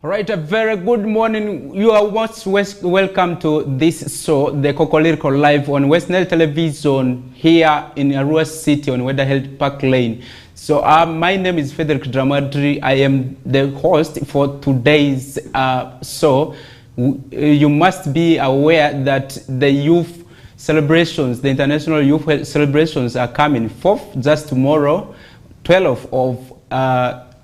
All right, a very good morning. You are most welcome to this show, the KOKOLIRIKO live on Westnile television here in Arua City on Weather Health Park Lane. So my name is Frederick Dramadri. I am the host for today's show. You must be aware that the youth celebrations, the international youth celebrations are coming forth just tomorrow, 12th of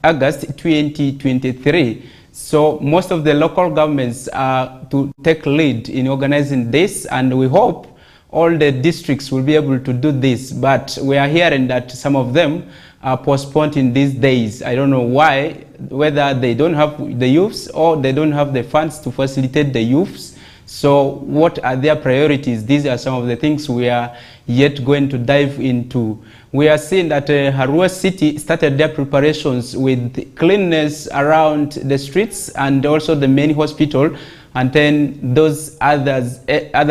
August 2023. So most of the local governments are to take lead in organizing this, and we hope all the districts will be able to do this. But we are hearing that some of them are postponed in these days. I don't know why, whether they don't have the youths or they don't have the funds to facilitate the youths. So what are their priorities? These are some of the things we are yet going to dive into. We are seeing that Arua City started their preparations with cleanliness around the streets and also the main hospital, and then those other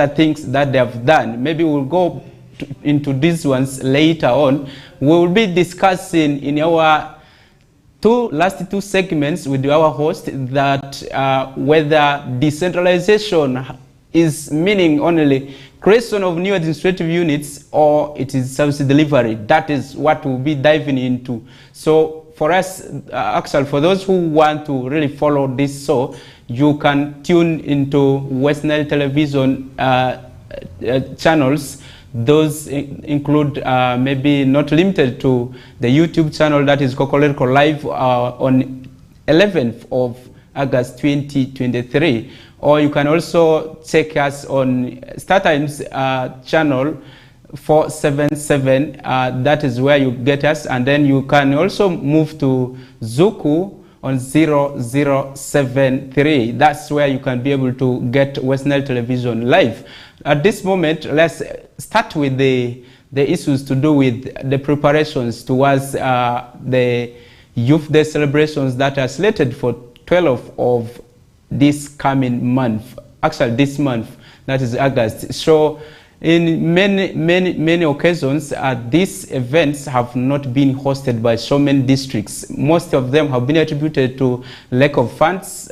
things that they have done. Maybe we'll go into these ones later on. We will be discussing in our last two segments with our host that whether decentralization is meaning only creation of new administrative units or it is service delivery. That is what we'll be diving into. So for us, actually, for those who want to really follow this show, you can tune into Westnile television channels. Those include maybe not limited to the YouTube channel that is KOKOLIRIKO Live on 11th of August 2023. Or you can also check us on StarTimes channel 477. That is where you get us. And then you can also move to Zuku on 0073. That's where you can be able to get Westnile television live. At this moment, let's start with the issues to do with the preparations towards the Youth Day celebrations that are slated for 12th of this coming month. Actually, this month, that is August. So in many occasions, these events have not been hosted by so many districts. Most of them have been attributed to lack of funds.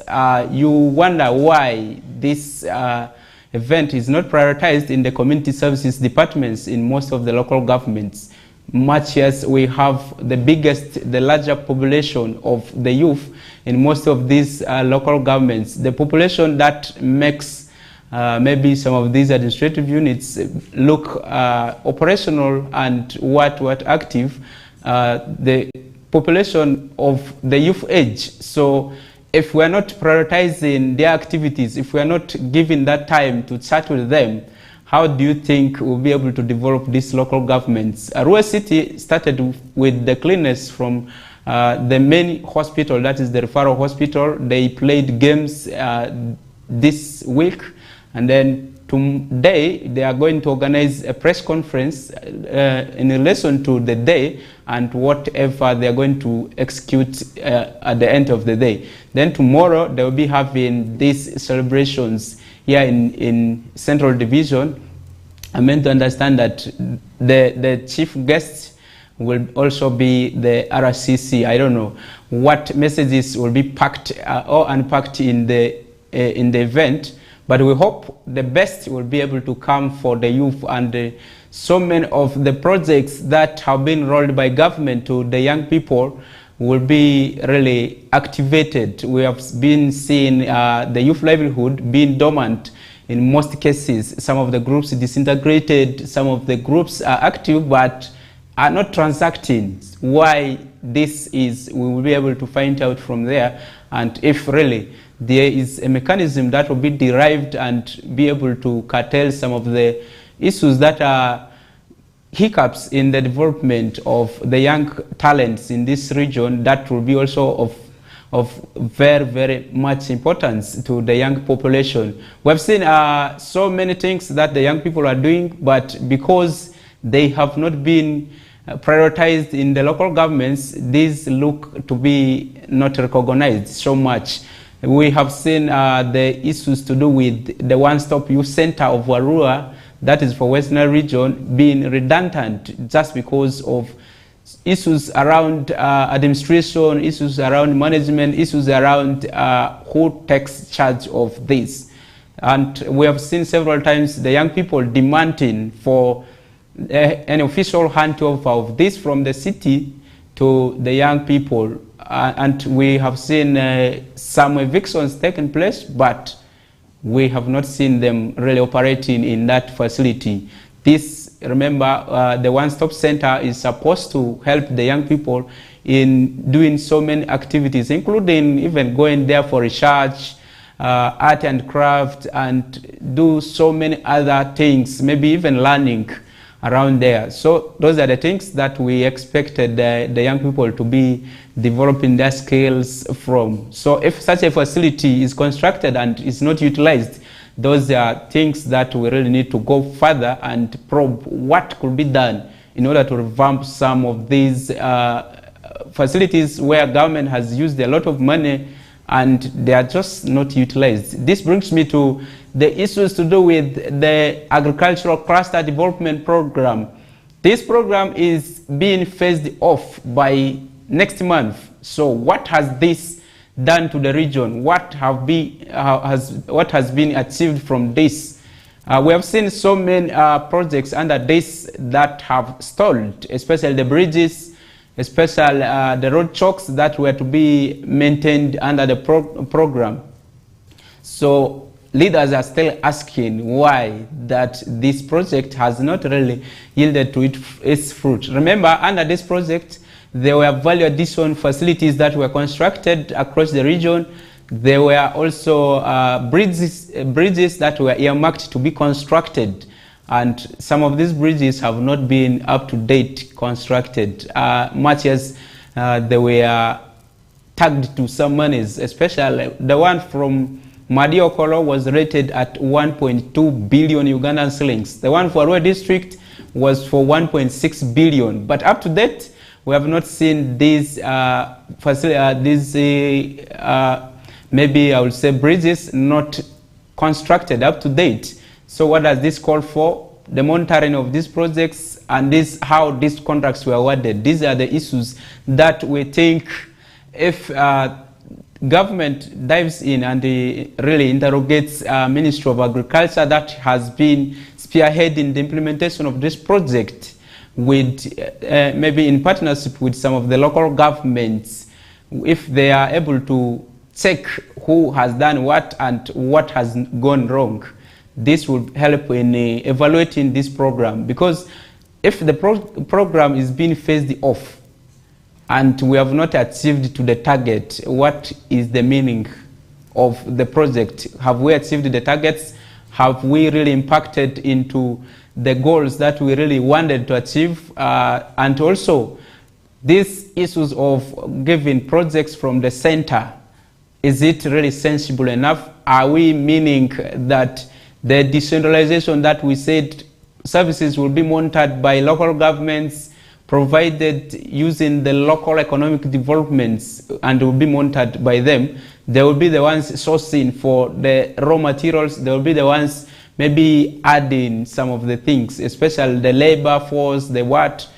You wonder why this event is not prioritized in the community services departments in most of the local governments. Much as we have the larger population of the youth in most of these local governments, the population that makes maybe some of these administrative units look operational and what active, the population of the youth age. So if we are not prioritizing their activities, if we are not giving that time to chat with them, how do you think we'll be able to develop these local governments? Arua City started with the cleanliness from the main hospital, that is the referral hospital. They played games this week, and then today they are going to organize a press conference in relation to the day and whatever they are going to execute at the end of the day. Then tomorrow they will be having these celebrations here in Central Division. I meant to understand that the chief guest will also be the RCC. I don't know what messages will be packed or unpacked in the event, but we hope the best will be able to come for the youth, and so many of the projects that have been rolled by government to the young people will be really activated. We have been seeing the youth livelihood being dormant in most cases. Some of the groups disintegrated, some of the groups are active but are not transacting. Why this is, we will be able to find out from there, and if really there is a mechanism that will be derived and be able to curtail some of the issues that are hiccups in the development of the young talents in this region, that will be also of very much importance to the young population. We've seen so many things that the young people are doing, but because they have not been prioritized in the local governments, these look to be not recognized so much. We have seen the issues to do with the one-stop youth center of Arua, that is for Westnile region, being redundant just because of issues around administration, issues around management, issues around who takes charge of this. And we have seen several times the young people demanding for an official handover of this from the city to the young people. And we have seen some evictions taking place, but we have not seen them really operating in that facility. This, remember, the one-stop center is supposed to help the young people in doing so many activities, including even going there for research, art and craft, and do so many other things, maybe even learning around there. So those are the things that we expected the young people to be developing their skills from. So if such a facility is constructed and is not utilized, those are things that we really need to go further and probe what could be done in order to revamp some of these facilities where government has used a lot of money and they are just not utilized. This brings me to the issues to do with the agricultural cluster development program. This program is being phased off by next month. So what has this done to the region? What has been achieved from this? We have seen so many projects under this that have stalled, especially the bridges, especially the road chokes that were to be maintained under the program. So leaders are still asking why that this project has not really yielded to its fruit. Remember, under this project, there were value addition facilities that were constructed across the region. There were also bridges that were earmarked to be constructed. And some of these bridges have not been up to date constructed, much as they were tagged to some monies, especially the one from Madiokolo was rated at 1.2 billion Ugandan shillings. The one for Arua district was for 1.6 billion. But up to date, we have not seen these maybe I would say bridges not constructed up to date. So what does this call for? The monitoring of these projects and how these contracts were awarded. These are the issues that we think if government dives in and really interrogates Ministry of Agriculture that has been spearheading the implementation of this project with maybe in partnership with some of the local governments, if they are able to check who has done what and what has gone wrong, this would help in evaluating this program. Because if the program is being phased off and we have not achieved to the target, what is the meaning of the project? Have we achieved the targets? Have we really impacted into the goals that we really wanted to achieve? And also, these issues of giving projects from the center, is it really sensible enough? Are we meaning that the decentralization that we said services will be monitored by local governments, provided using the local economic developments, and will be monitored by them? They will be the ones sourcing for the raw materials. They will be the ones maybe adding some of the things, especially the labor force, the what,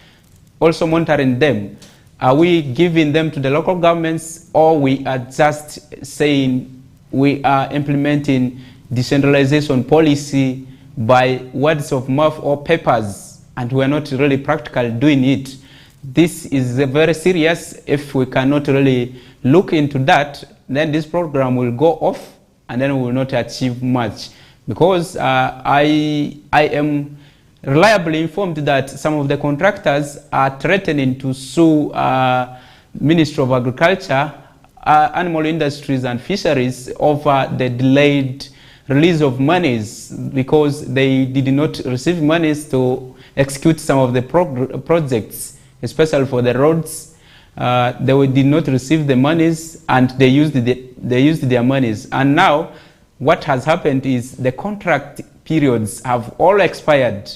also monitoring them. Are we giving them to the local governments, or we are just saying we are implementing decentralization policy by words of mouth or papers, and we are not really practically doing it? This is very serious. If we cannot really look into that, then this program will go off and then we will not achieve much. Because I am reliably informed that some of the contractors are threatening to sue Ministry of Agriculture, Animal Industries and Fisheries over the delayed release of monies, because they did not receive monies to execute some of the projects, especially for the roads. They did not receive the monies and they used their monies. And now what has happened is the contract periods have all expired.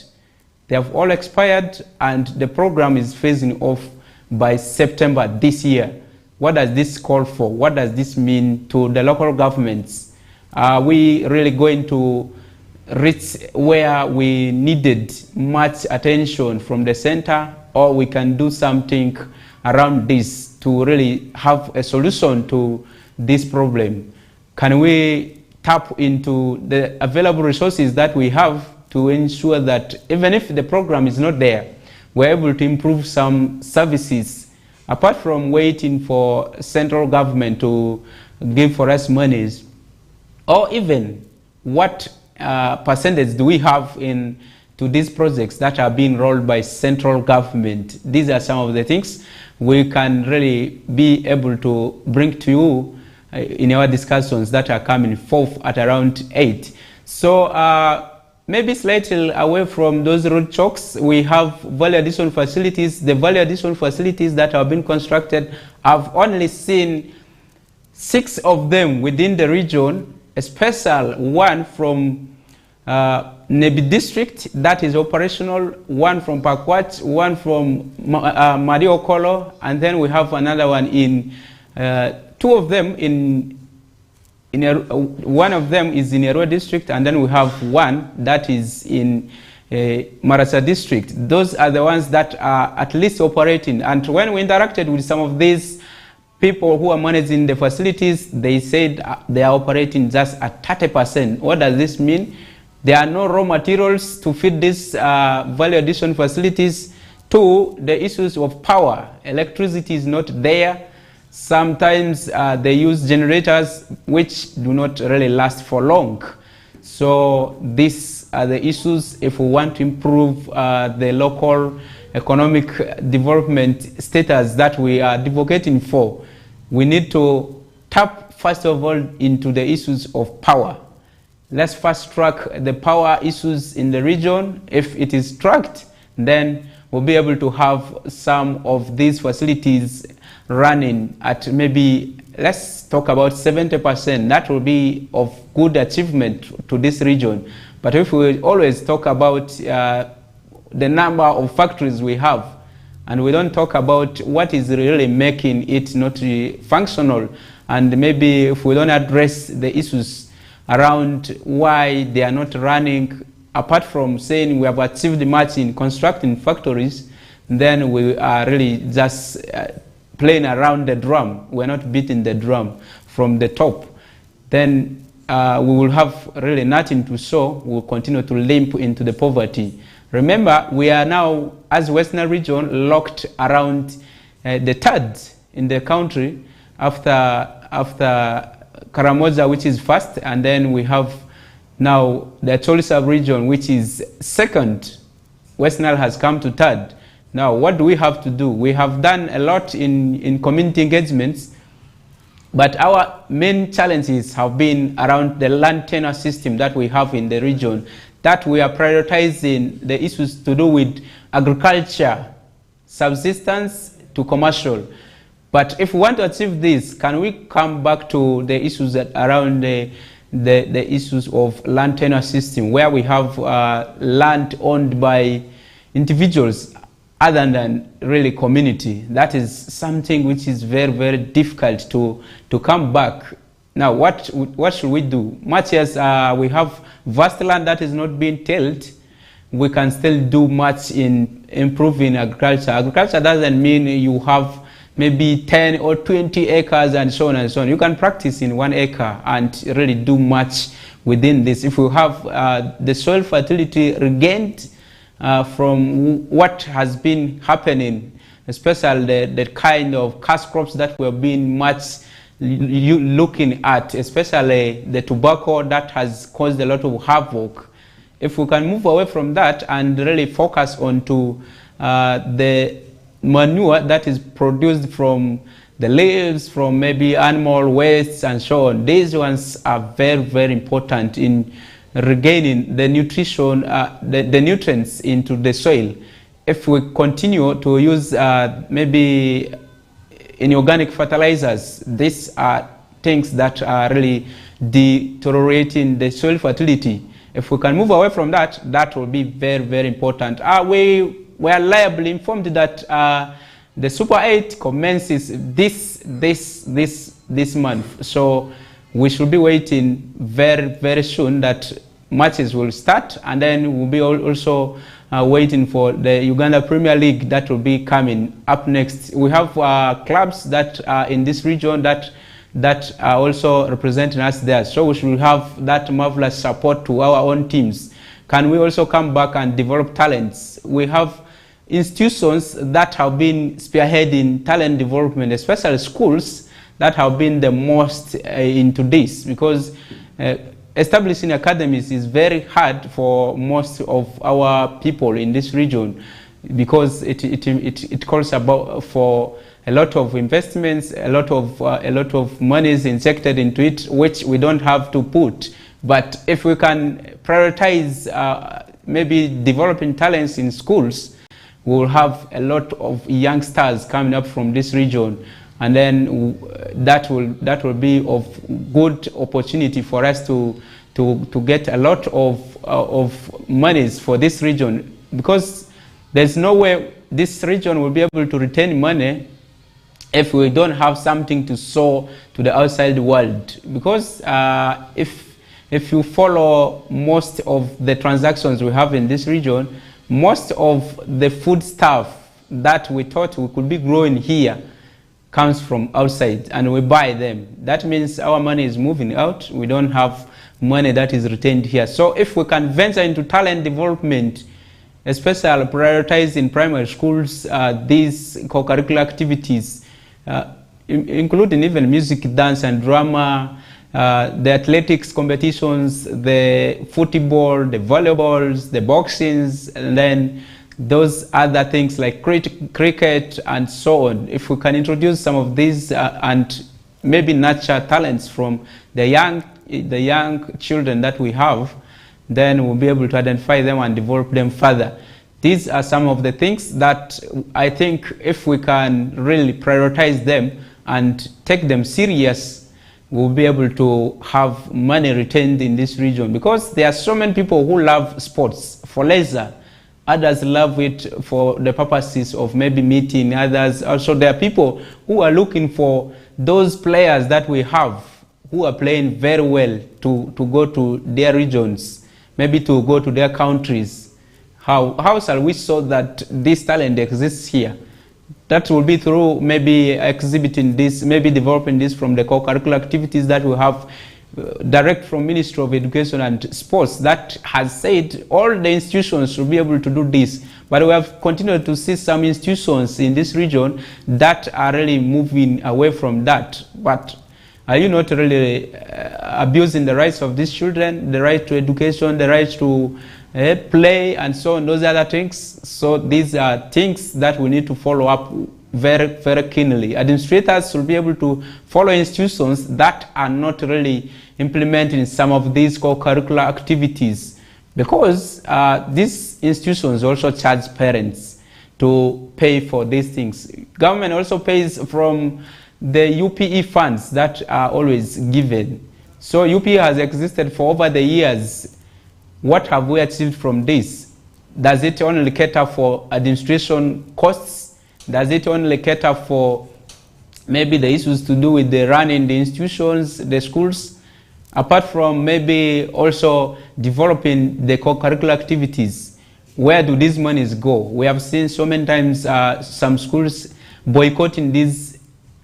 They have all expired and the program is phasing off by September this year. What does this call for? What does this mean to the local governments? Are we really going to reach where we needed much attention from the center or we can do something around this to really have a solution to this problem? Can we tap into the available resources that we have to ensure that even if the program is not there, we're able to improve some services apart from waiting for central government to give for us monies? Or even what percentage do we have in to these projects that are being rolled by central government? These are some of the things we can really be able to bring to you in our discussions that are coming forth at around 8. So maybe slightly away from those road chokes, we have value addition facilities. The value addition facilities that have been constructed, I've only seen 6 of them within the region, a special one from Nebi district that is operational, one from Pakwach, one from Mariokolo, and then we have another one in 2 of them one of them is in Erua district, and then we have one that is in Marasa district. Those are the ones that are at least operating. And when we interacted with some of these people who are managing the facilities, they said they are operating just at 30%. What does this mean? There are no raw materials to feed these value addition facilities. 2, the issues of power. Electricity is not there. Sometimes they use generators which do not really last for long. So these are the issues if we want to improve the local economic development status that we are advocating for. We need to tap first of all into the issues of power. Let's fast track the power issues in the region. If it is tracked, then we'll be able to have some of these facilities running at maybe, let's talk about 70%. That will be of good achievement to this region. But if we always talk about the number of factories we have, and we don't talk about what is really making it not functional, and maybe if we don't address the issues around why they are not running, apart from saying we have achieved much in constructing factories, then we are really just playing around the drum. We're not beating the drum from the top. Then we will have really nothing to show. We'll continue to limp into the poverty. Remember, we are now, as Westnile region, locked around the 3rd in the country after Karamoja, which is first, and then we have now the Acholi sub-region, which is 2nd. Westnile has come to 3rd. Now, what do we have to do? We have done a lot in community engagements, but our main challenges have been around the land tenure system that we have in the region, that we are prioritizing the issues to do with agriculture, subsistence to commercial. But if we want to achieve this, can we come back to the issues that around the issues of land tenure system, where we have land owned by individuals other than really community? That is something which is very, very difficult to come back. Now, what should we do? Much as we have vast land that is not being tilled, we can still do much in improving agriculture. Agriculture doesn't mean you have maybe 10 or 20 acres and so on and so on. You can practice in 1 acre and really do much within this. If we have the soil fertility regained from what has been happening, especially the kind of cash crops that we've been much looking at, especially the tobacco that has caused a lot of havoc. If we can move away from that and really focus onto the manure that is produced from the leaves, from maybe animal wastes and so on, these ones are very, very important in regaining the nutrition, the nutrients into the soil. If we continue to use maybe inorganic fertilizers, these are things that are really deteriorating the soil fertility. If we can move away from that, that will be very, very important. We are liably informed that the Super 8 commences this month. So we should be waiting very, very soon that matches will start, and then we'll be also waiting for the Uganda Premier League that will be coming up next. We have clubs that are in this region that are also representing us there. So we should have that marvelous support to our own teams. Can we also come back and develop talents? We have institutions that have been spearheading talent development, especially schools that have been the most into this, because establishing academies is very hard for most of our people in this region, because it calls for a lot of investments, a lot of money is injected into it, which we don't have to put. But if we can prioritize maybe developing talents in schools, we will have a lot of youngsters coming up from this region, and then that will be of good opportunity for us to get a lot of monies for this region, because there's no way this region will be able to retain money if we don't have something to show to the outside world. Because if you follow most of the transactions we have in this region, most of the food stuff that we thought we could be growing here comes from outside, and we buy them. That means our money is moving out. We don't have money that is retained here. So if we can venture into talent development, especially prioritizing primary schools, these co-curricular activities, including even music, dance and drama, the athletics competitions, the football, the volleyballs, the boxings, and then those other things like cricket and so on. If we can introduce some of these and maybe nurture talents from the young children that we have, then we'll be able to identify them and develop them further. These are some of the things that I think if we can really prioritize them and take them serious, we'll be able to have money retained in this region, because there are so many people who love sports for leisure. Others love it for the purposes of maybe meeting others. Also, there are people who are looking for those players that we have who are playing very well to go to their regions, maybe to go to their countries. How shall we show that this talent exists here? That will be through maybe exhibiting this, maybe developing this from the co-curricular activities that we have direct from Ministry of Education and Sports, that has said all the institutions should be able to do this. But we have continued to see some institutions in this region that are really moving away from that. But are you not really abusing the rights of these children, the right to education, the right to play and so on, those other things? So these are things that we need to follow up very, very keenly. Administrators should be able to follow institutions that are not really implementing some of these co-curricular activities, because these institutions also charge parents to pay for these things. Government also pays from the UPE funds that are always given. So UPE has existed for over the years. What have we achieved from this? Does it only cater for administration costs? Does it only cater for maybe the issues to do with the running the institutions, the schools, apart from maybe also developing the co-curricular activities? Where do these monies go? We have seen so many times some schools boycotting these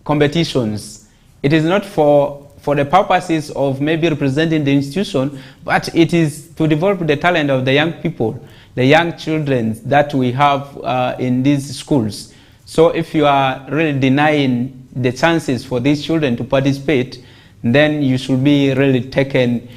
competitions. It is not for the purposes of maybe representing the institution, but it is to develop the talent of the young people, the young children that we have in these schools. So if you are really denying the chances for these children to participate, then you should be really taken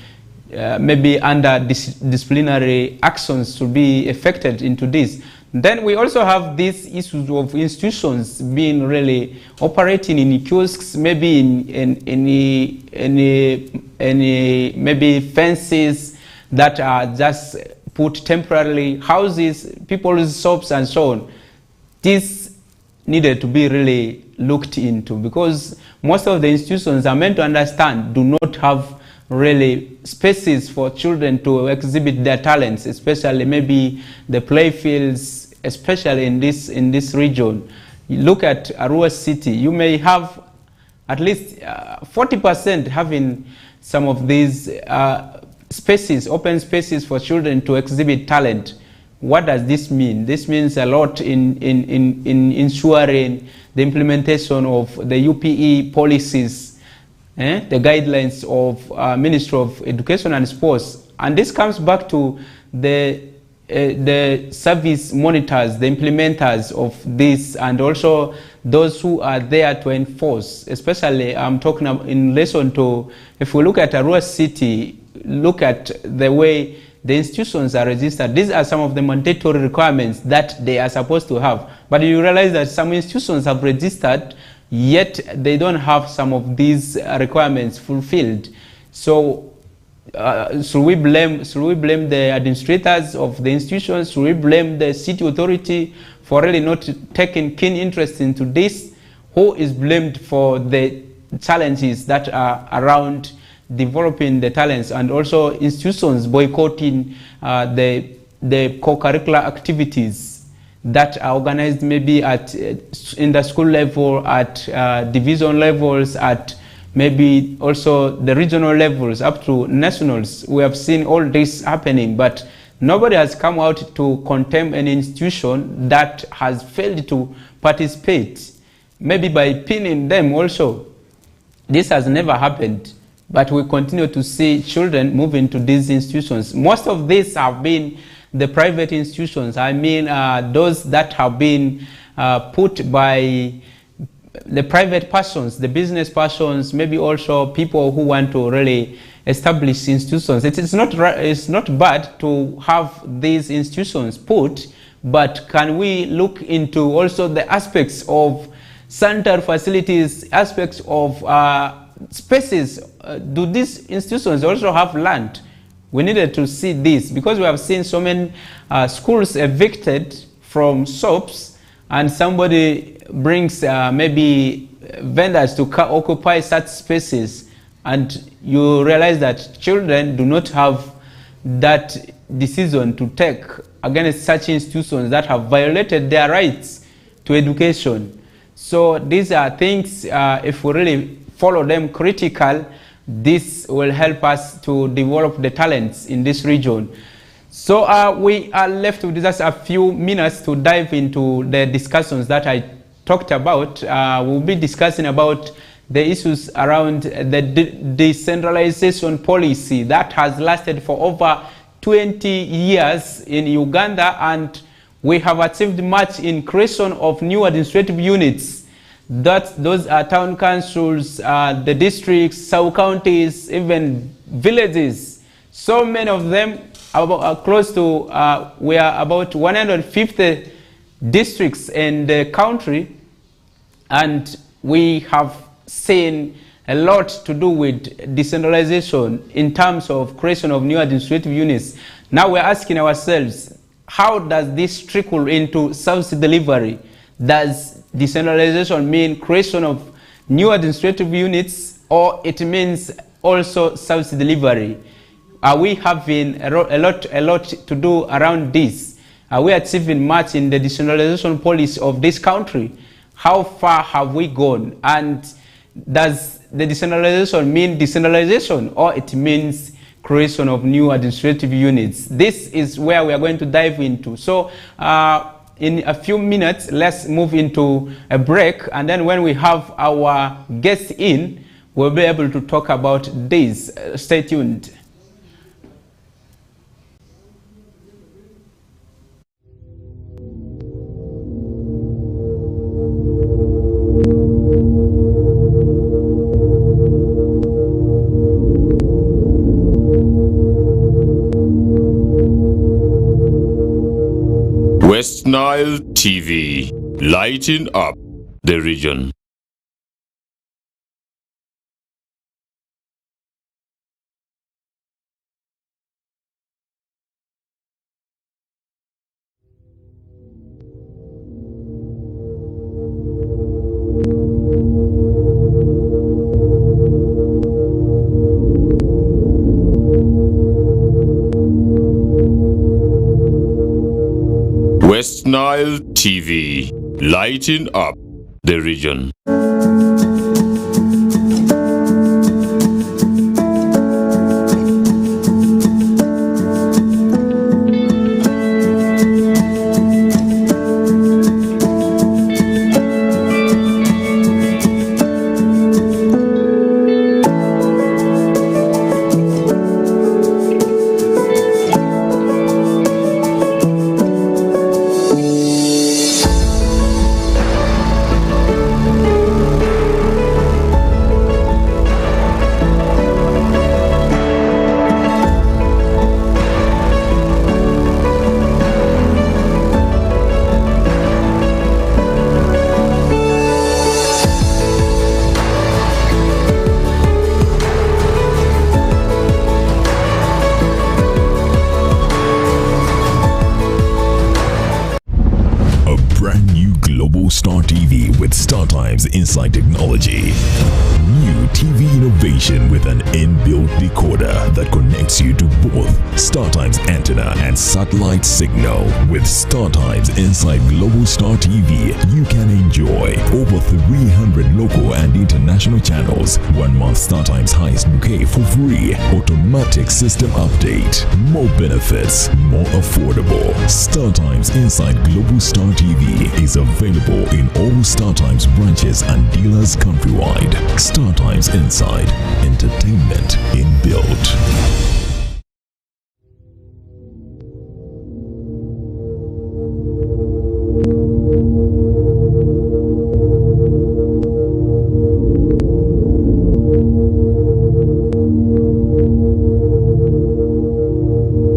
maybe under disciplinary actions to be effected into this. Then we also have these issues of institutions being really operating in kiosks, maybe in any maybe fences that are just put temporarily, houses, people's shops and so on. This needed to be really looked into, because most of the institutions are meant to understand do not have really spaces for children to exhibit their talents, especially maybe the play fields, especially in this region. You look at Arua City, you may have at least 40% having some of these spaces, open spaces for children to exhibit talent. What does this mean? This means a lot in ensuring the implementation of the UPE policies, the guidelines of Ministry of Education and Sports. And this comes back to the service monitors, the implementers of this, and also those who are there to enforce. Especially, I'm talking about in relation to, if we look at a rural city, look at the way the institutions are registered. These are some of the mandatory requirements that they are supposed to have. But you realize that some institutions have registered, yet they don't have some of these requirements fulfilled. So should we blame the administrators of the institutions? Should we blame the city authority for really not taking keen interest into this? Who is blamed for the challenges that are around developing the talents, and also institutions boycotting the co-curricular activities that are organized maybe at in the school level, at division levels, at maybe also the regional levels up to nationals? We have seen all this happening, but nobody has come out to condemn an institution that has failed to participate, maybe by pinning them also. This has never happened, but we continue to see children move into these institutions. Most of these have been the private institutions. I mean, those that have been put by the private persons, the business persons, maybe also people who want to really establish institutions. It's not bad to have these institutions put, but can we look into also the aspects of sanitary facilities, aspects of spaces? Do these institutions also have land? We needed to see this, because we have seen so many schools evicted from shops, and somebody brings maybe vendors to occupy such spaces, and you realize that children do not have that decision to take against such institutions that have violated their rights to education. So these are things, if we really follow them critical, this will help us to develop the talents in this region. So we are left with just a few minutes to dive into the discussions that I talked about. We'll be discussing about the issues around the decentralization policy that has lasted for over 20 years in Uganda, and we have achieved much in creation of new administrative units. Those are town councils, the districts, sub-counties, even villages. So many of them, close to, we are about 150 districts in the country, and we have seen a lot to do with decentralization in terms of creation of new administrative units. Now we're asking ourselves, how does this trickle into service delivery? Does decentralization mean creation of new administrative units, or it means also service delivery? Are we having a lot to do around this? Are we achieving much in the decentralization policy of this country? How far have we gone? And does the decentralization mean decentralization, or it means creation of new administrative units? This is where we are going to dive into. So in a few minutes, let's move into a break, and then when we have our guests in, we'll be able to talk about this. Stay tuned. Westnile TV, lighting up the region. Westnile TV, lighting up the region. Star TV with StarTimes Inside Technology. New TV innovation with an inbuilt decoder that connects you to both StarTimes antenna and satellite signal. With StarTimes Inside Global Star TV, you can enjoy over 300 local and international channels, 1 month StarTimes highest bouquet for free, automatic system update, more benefits, more affordable. StarTimes Inside Global Star TV is available in all StarTimes branches and dealers countrywide. StarTimes Inside, entertainment inbuilt.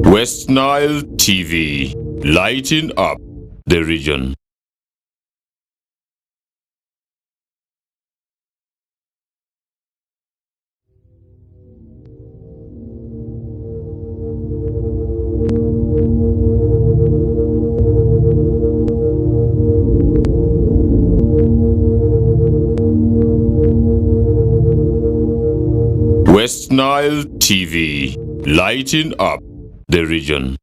Westnile TV, lighting up the region. Westnile TV, lighting up the region.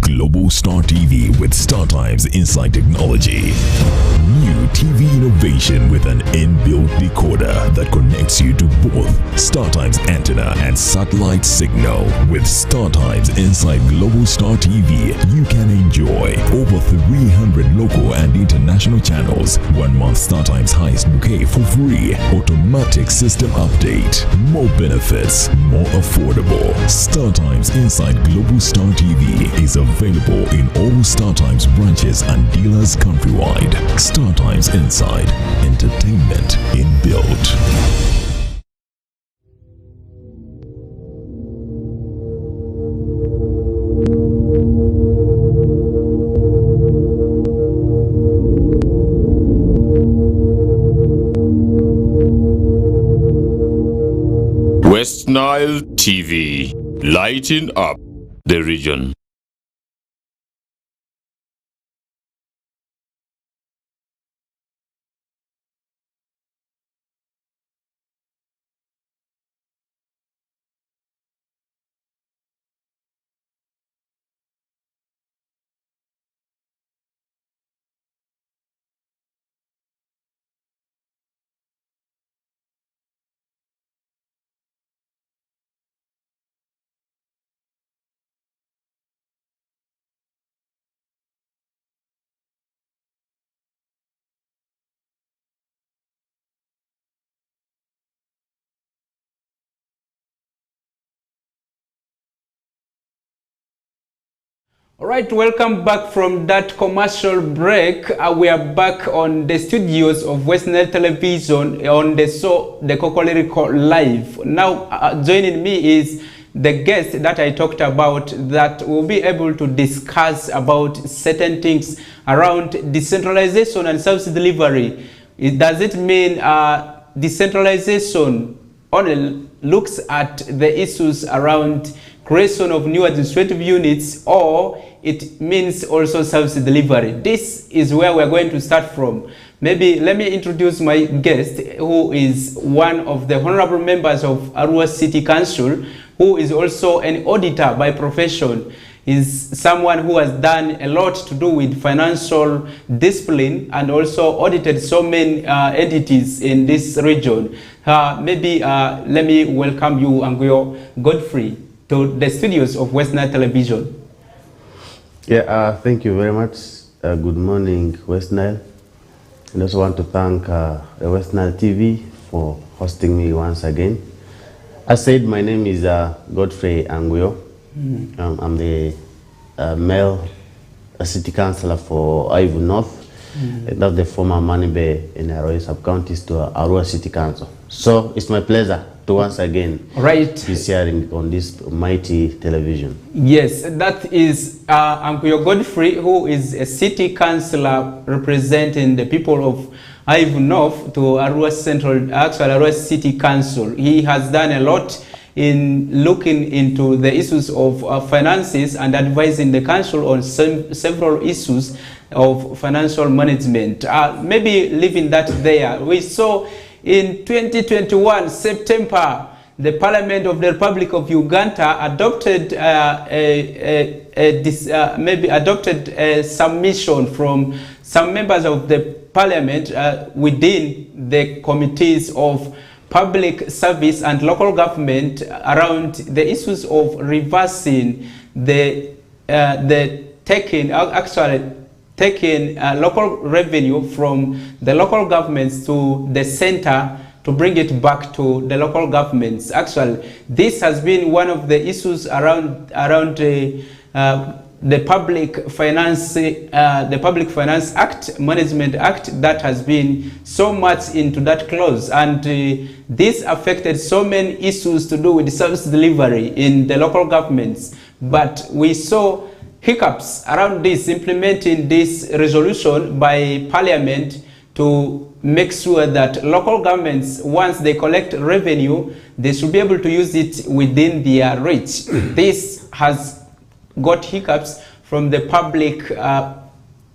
Global Star TV with StarTimes Inside Technology. New TV innovation with an inbuilt decoder that connects you to both StarTimes antenna and satellite signal. With StarTimes Inside Global Star TV, you can enjoy over 300 local and international channels, 1 month StarTimes highest bouquet for free, automatic system update, more benefits, more affordable. StarTimes Inside Global Star TV is available in all StarTimes branches and dealers countrywide. StarTimes Inside, entertainment inbuilt. Westnile TV, lighting up the region. All right, welcome back from that commercial break. We are back on the studios of Westnile Television on the show, the KOKOLIRIKO Live. Now, joining me is the guest that I talked about that will be able to discuss about certain things around decentralization and service delivery. Does it mean decentralization only looks at the issues around creation of new administrative units, or it means also service delivery? This is where we're going to start from. Maybe let me introduce my guest, who is one of the honorable members of Arua City Council, who is also an auditor by profession. is someone who has done a lot to do with financial discipline and also audited so many entities in this region. Maybe let me welcome you, Anguyo Godfrey, to the studios of Westnile Television. Yeah, thank you very much. Good morning, Westnile. And I also want to thank the Westnile TV for hosting me once again. As said, my name is Godfrey Anguyo. I'm the male city councillor for Aivu North. That's the former Manibe in Arua sub-counties to Arua City Council. So it's my pleasure to once again be sharing on this mighty television. Yes, that is Anguyo Godfrey, who is a city councillor representing the people of Aivu North to Arua Central, actually Arua City Council. He has done a lot in looking into the issues of finances and advising the council on several issues of financial management. Maybe leaving that there, we saw in 2021 September, the Parliament of the Republic of Uganda adopted a submission from some members of the Parliament within the committees of public service and local government around the issues of reversing the taking local revenue from the local governments to the center to bring it back to the local governments. Actually, this has been one of the issues around the Public Finance Act, Management Act, that has been so much into that clause, and this affected so many issues to do with service delivery in the local governments. But we saw hiccups around this, implementing this resolution by Parliament to make sure that local governments, once they collect revenue, they should be able to use it within their reach. This has got hiccups from the Public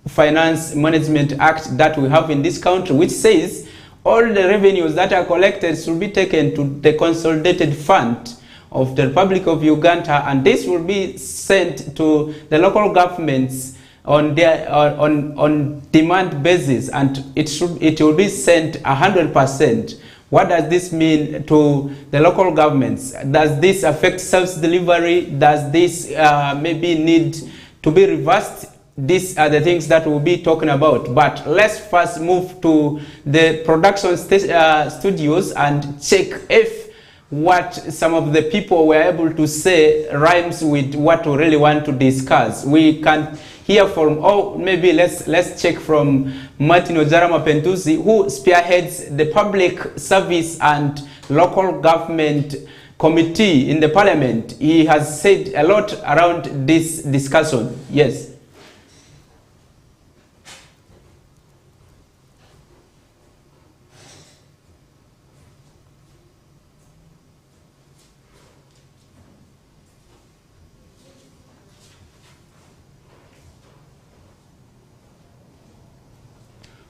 Finance Management Act that we have in this country, which says all the revenues that are collected should be taken to the consolidated fund of the Republic of Uganda, and this will be sent to the local governments on their on demand basis, and it will be sent 100%. What does this mean to the local governments? Does this affect service delivery? Does this maybe need to be reversed? These are the things that we'll be talking about. But let's first move to the production studios and check if what some of the people were able to say rhymes with what we really want to discuss. We can hear from, maybe let's check from Martin Ojarama Pentuzi, who spearheads the Public Service and Local Government Committee in the Parliament. He has said a lot around this discussion. Yes.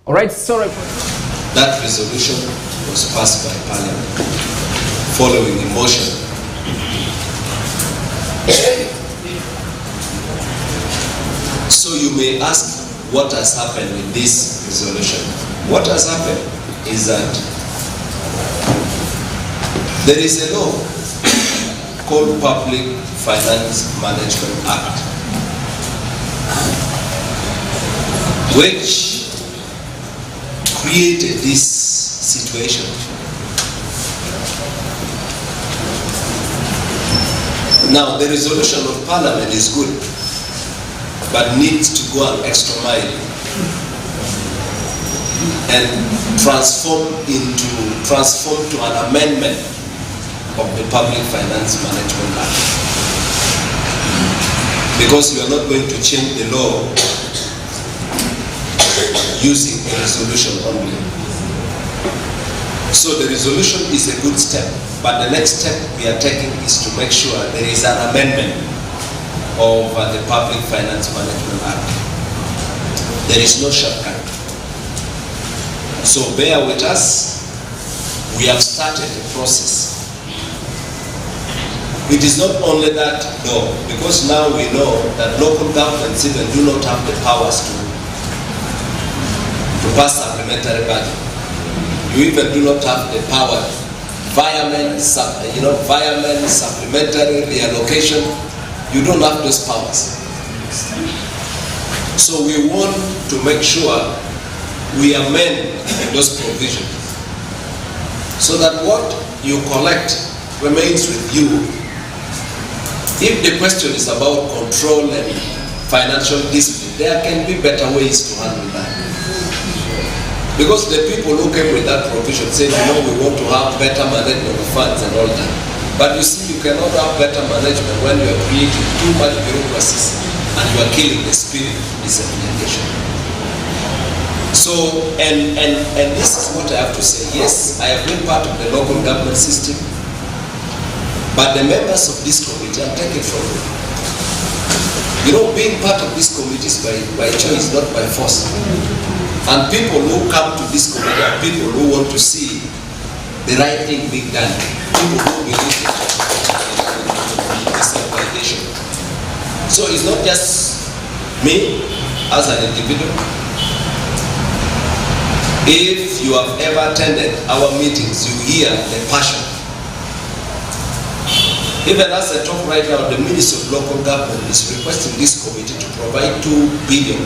All right, sorry. That resolution was passed by Parliament following a motion. So you may ask what has happened with this resolution. What has happened is that there is a law called Public Finance Management Act, which created this situation. Now, the resolution of Parliament is good, but needs to go an extra mile and transform to an amendment of the Public Finance Management Act. Because we are not going to change the law using a resolution only. So the resolution is a good step, but the next step we are taking is to make sure there is an amendment of the Public Finance Management Act. There is no shortcut. So bear with us. We have started the process It is not only that, though, because now we know that local governments even do not have the powers to pass supplementary budget. You even do not have the power. Environment, supplementary reallocation, you don't have those powers. So we want to make sure we amend those provisions so that what you collect remains with you. If the question is about control and financial discipline, there can be better ways to handle that. Because the people who came with that provision said, you know, we want to have better management of funds and all that. But you see, you cannot have better management when you are creating too much bureaucracies and you are killing the spirit of decentralization. So, and this is what I have to say. Yes, I have been part of the local government system, but the members of this committee are taken from me. You know, being part of this committee is by choice, not by force. And people who come to this committee are people who want to see the right thing being done. People who believe in decentralization. So it's not just me as an individual. If you have ever attended our meetings, you hear the passion. Even as I talk right now, the Ministry of Local Government is requesting this committee to provide 2 billion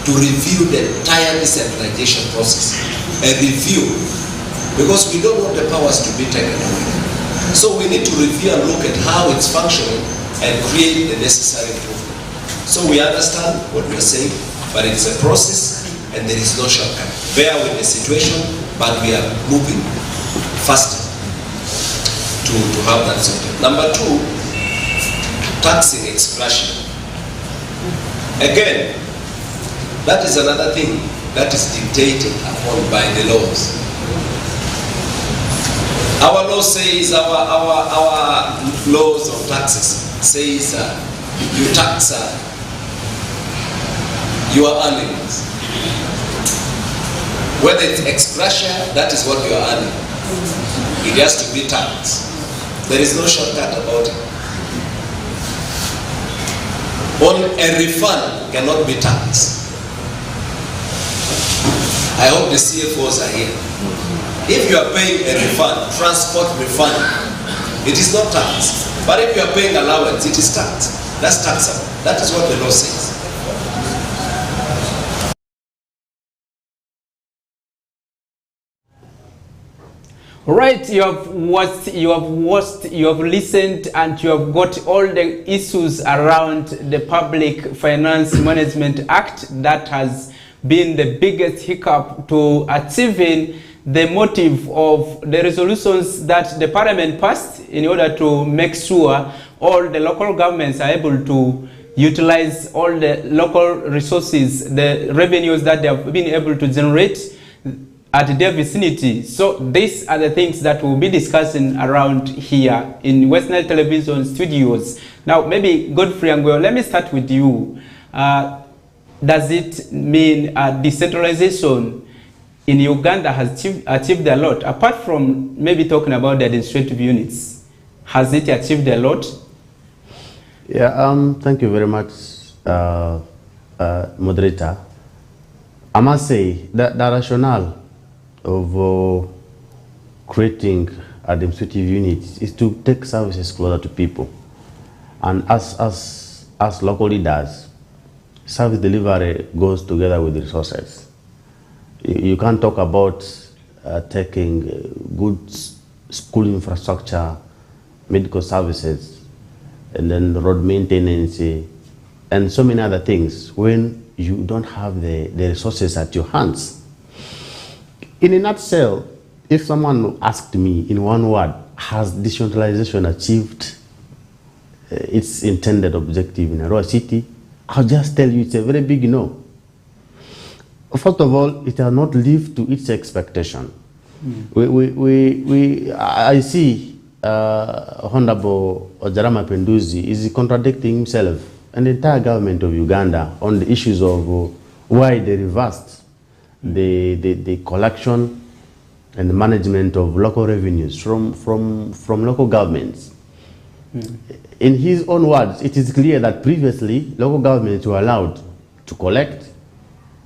to review the entire decentralization process. A review, because we don't want the powers to be taken away. So we need to review and look at how it's functioning and create the necessary improvement. So we understand what we are saying, but it's a process and there is no shortcut. Bear with the situation, but we are moving faster to have that sorted. Number 2, taxing exclusion. Again, that is another thing that is dictated upon by the laws. Our law says, our laws of taxes says you tax your earnings. Whether it's exclusion, that is what you are earning. It has to be taxed. There is no shortcut about it. Only a refund cannot be taxed. I hope the CFOs are here. If you are paying a refund, transport refund, it is not taxed. But if you are paying allowance, it is taxed. That's taxable. That is what the law says. Right, you have watched, you have listened, and you have got all the issues around the Public Finance Management Act that has been the biggest hiccup to achieving the motive of the resolutions that the Parliament passed in order to make sure all the local governments are able to utilize all the local resources, the revenues that they have been able to generate at their vicinity. So these are the things that we'll be discussing around here in Westnile Television studios. Now, maybe Godfrey Angweo, let me start with you. Does it mean decentralization in Uganda has achieved a lot? Apart from maybe talking about the administrative units, has it achieved a lot? Yeah, thank you very much, moderator. I must say that the rationale of creating administrative units is to take services closer to people. And as local leaders, service delivery goes together with resources. You can't talk about taking good school infrastructure, medical services, and then road maintenance, and so many other things when you don't have the resources at your hands. In a nutshell, if someone asked me in one word, has decentralization achieved its intended objective in Arua City, I'll just tell you it's a very big no. First of all, it has not lived to its expectation. I see Honorable Ojarama Penduzi is contradicting himself and the entire government of Uganda on the issues of why they reversed the collection and the management of local revenues from local governments. In his own words, it is clear that previously local governments were allowed to collect,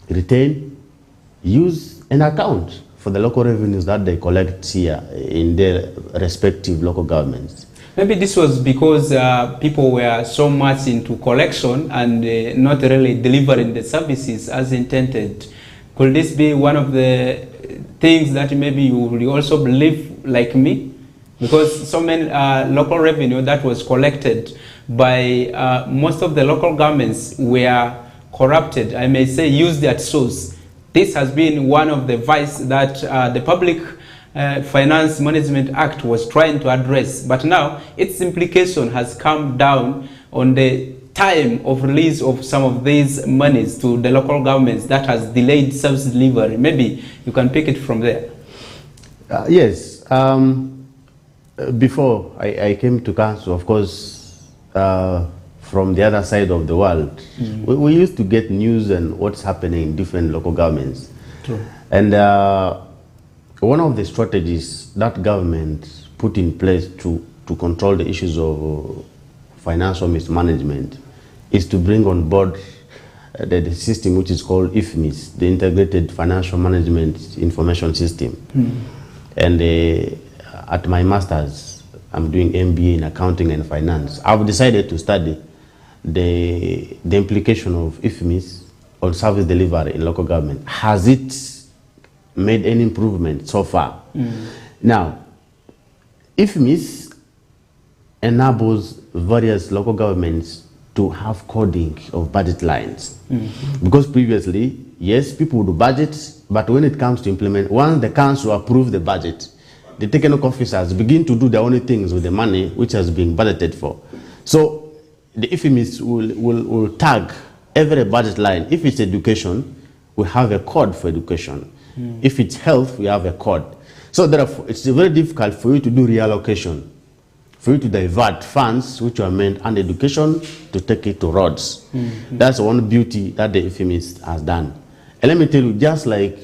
retain, use, and account for the local revenues that they collect here in their respective local governments. Maybe this was because people were so much into collection and not really delivering the services as intended. Could this be one of the things that maybe you will also believe like me? Because so many local revenue that was collected by most of the local governments were corrupted, I may say used at source. This has been one of the vice that the Public Finance Management Act was trying to address, but now its implication has come down on the time of release of some of these monies to the local governments that has delayed service delivery. Maybe you can pick it from there. Yes. Before I came to council, of course, from the other side of the world, we used to get news and what's happening in different local governments. True. And one of the strategies that government put in place to control the issues of financial mismanagement is to bring on board the system which is called IFMIS, the Integrated Financial Management Information System. And at my master's, I'm doing MBA in accounting and finance. I've decided to study the implication of IFMIS on service delivery in local government. Has it made any improvement so far? Now, IFMIS enables various local governments to have coding of budget lines. Because previously, yes, people would budget, but when it comes to implement, once the council approves the budget, the technical officers begin to do their own things with the money which has been budgeted for. So the IFMIS will tag every budget line. If it's education, we have a code for education. If it's health, we have a code. So therefore, it's very difficult for you to do reallocation, for you to divert funds which are meant under education to take it to roads. That's one beauty that the IFMIS has done. And let me tell you, just like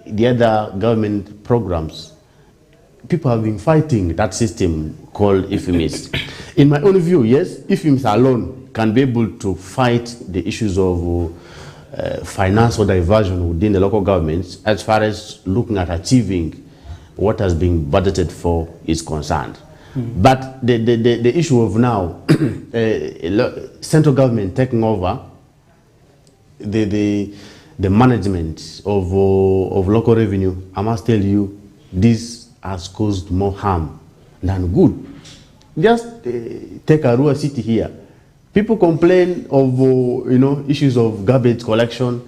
the other government programs, people have been fighting that system called IFMIS. In my own view, yes, IFMIS alone can be able to fight the issues of financial diversion within the local governments as far as looking at achieving what has been budgeted for is concerned. But the issue of now, central government taking over the management of local revenue, I must tell you, this has caused more harm than good. Just take Arua City here. People complain of issues of garbage collection,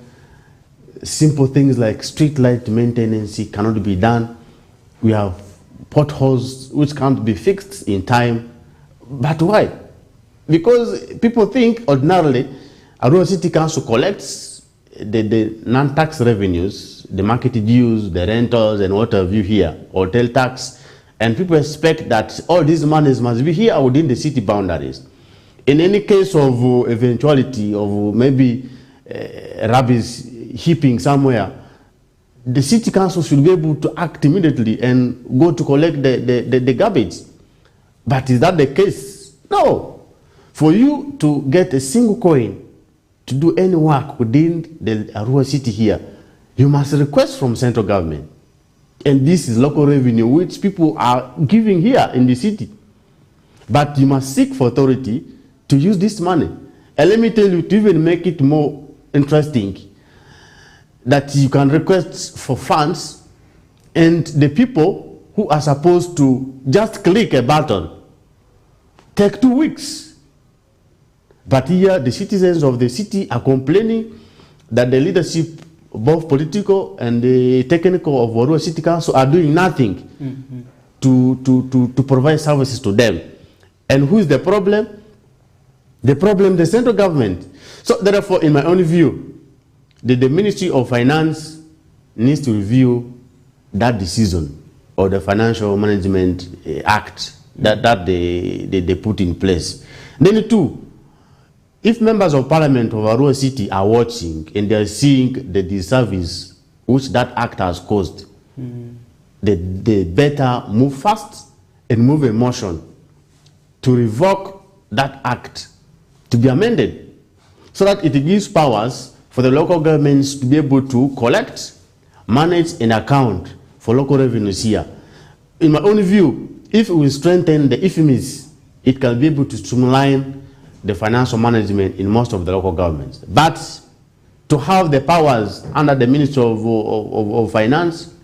simple things like street light maintenance cannot be done. We have potholes which can't be fixed in time. But why? Because people think ordinarily Arua City Council collects the non-tax revenues, the market dues, the rentals, and what have you here, hotel tax, and people expect that all these monies must be here within the city boundaries. In any case of eventuality of maybe rubbish heaping somewhere, the city council should be able to act immediately and go to collect the garbage. But is that the case? No. For you to get a single coin to do any work within the Arua City here, you must request from central government. And this is local revenue which people are giving here in the city. But you must seek for authority to use this money. And let me tell you, to even make it more interesting, that you can request for funds and the people who are supposed to just click a button take 2 weeks. But here the citizens of the city are complaining that the leadership, both political and the technical of Arua City Council, are doing nothing to provide services to them. And who is the problem? The problem, the central government. So therefore, in my own view, the Ministry of Finance needs to review that decision or the Financial Management Act that they put in place. Then two, if members of parliament of Arua City are watching and they are seeing the disservice which that act has caused, they better move fast and move a motion to revoke that act to be amended so that it gives powers for the local governments to be able to collect, manage, and account for local revenues here. In my own view, if we strengthen the IFMIs, it can be able to streamline the financial management in most of the local governments. But to have the powers under the Ministry of Finance,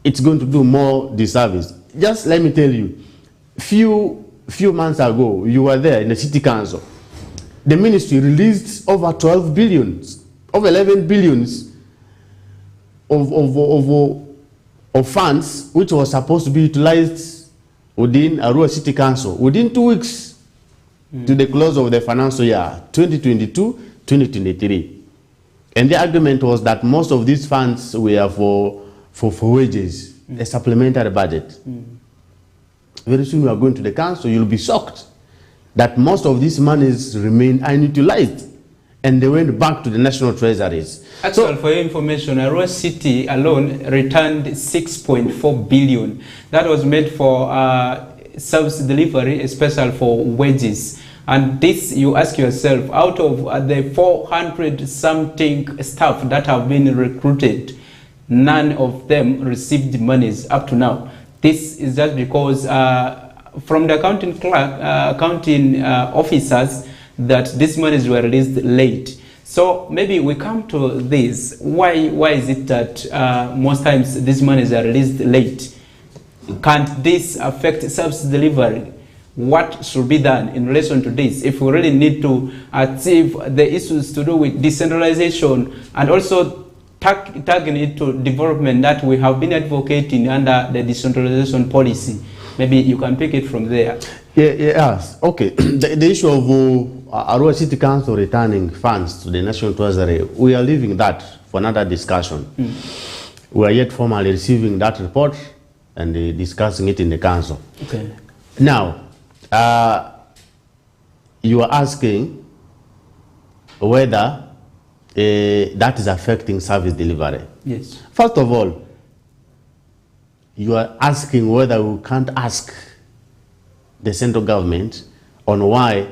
it's going to do more disservice. Just let me tell you, few months ago, you were there in the City Council. The ministry released over 12 billions, over 11 billions of funds which was supposed to be utilized within Arua City Council within 2 weeks to the close of the financial year 2022-2023. And the argument was that most of these funds were for wages, a supplementary budget. Very soon we are going to the council, you'll be shocked that most of these monies remain unutilized and they went back to the national treasuries. Actually, for your information, Arua City alone returned 6.4 billion. That was made for service delivery, especially for wages. And this, you ask yourself, out of the 400 something staff that have been recruited, none of them received monies up to now. This is just because from the accounting clerk, accounting officers, that these monies were released late. So maybe we come to this. Why is it that most times these monies are released late? Can't this affect service delivery? What should be done in relation to this if we really need to achieve the issues to do with decentralization and also tagging it to development that we have been advocating under the decentralization policy? Maybe you can pick it from there. Yes. Okay. The issue of Arua City Council returning funds to the National Treasury, we are leaving that for another discussion. We are yet formally receiving that report and discussing it in the council. Okay. Now, you are asking whether that is affecting service delivery. Yes. First of all, you are asking whether we can't ask the central government on why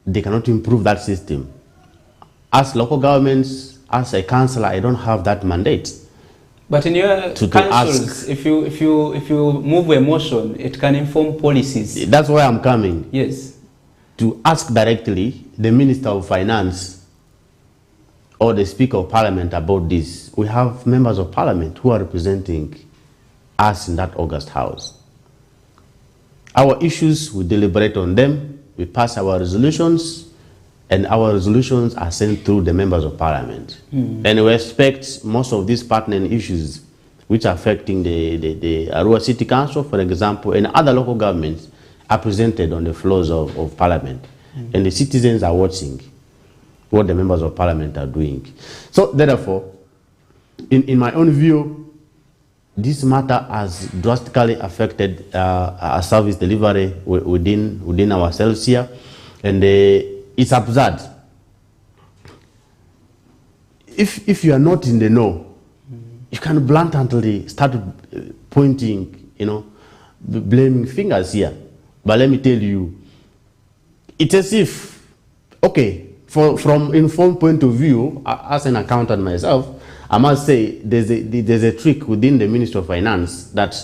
they cannot improve that system. As local governments, as a councillor, I don't have that mandate. But in your councils, if you move a motion, it can inform policies. That's why I'm coming. Yes. To ask directly the Minister of Finance or the Speaker of Parliament about this. We have members of Parliament who are representing us in that August House. Our issues, we deliberate on them, we pass our resolutions, and our resolutions are sent through the members of Parliament. And we expect most of these pertinent issues which are affecting the Arua City Council, for example, and other local governments are presented on the floors of Parliament. And the citizens are watching what the members of Parliament are doing. So therefore, in my own view, this matter has drastically affected our service delivery within ourselves here, and it's absurd. If you are not in the know, you can blatantly start pointing, blaming fingers here. But let me tell you, it's as if, okay, from informed point of view, as an accountant myself, I must say there's a trick within the Ministry of Finance that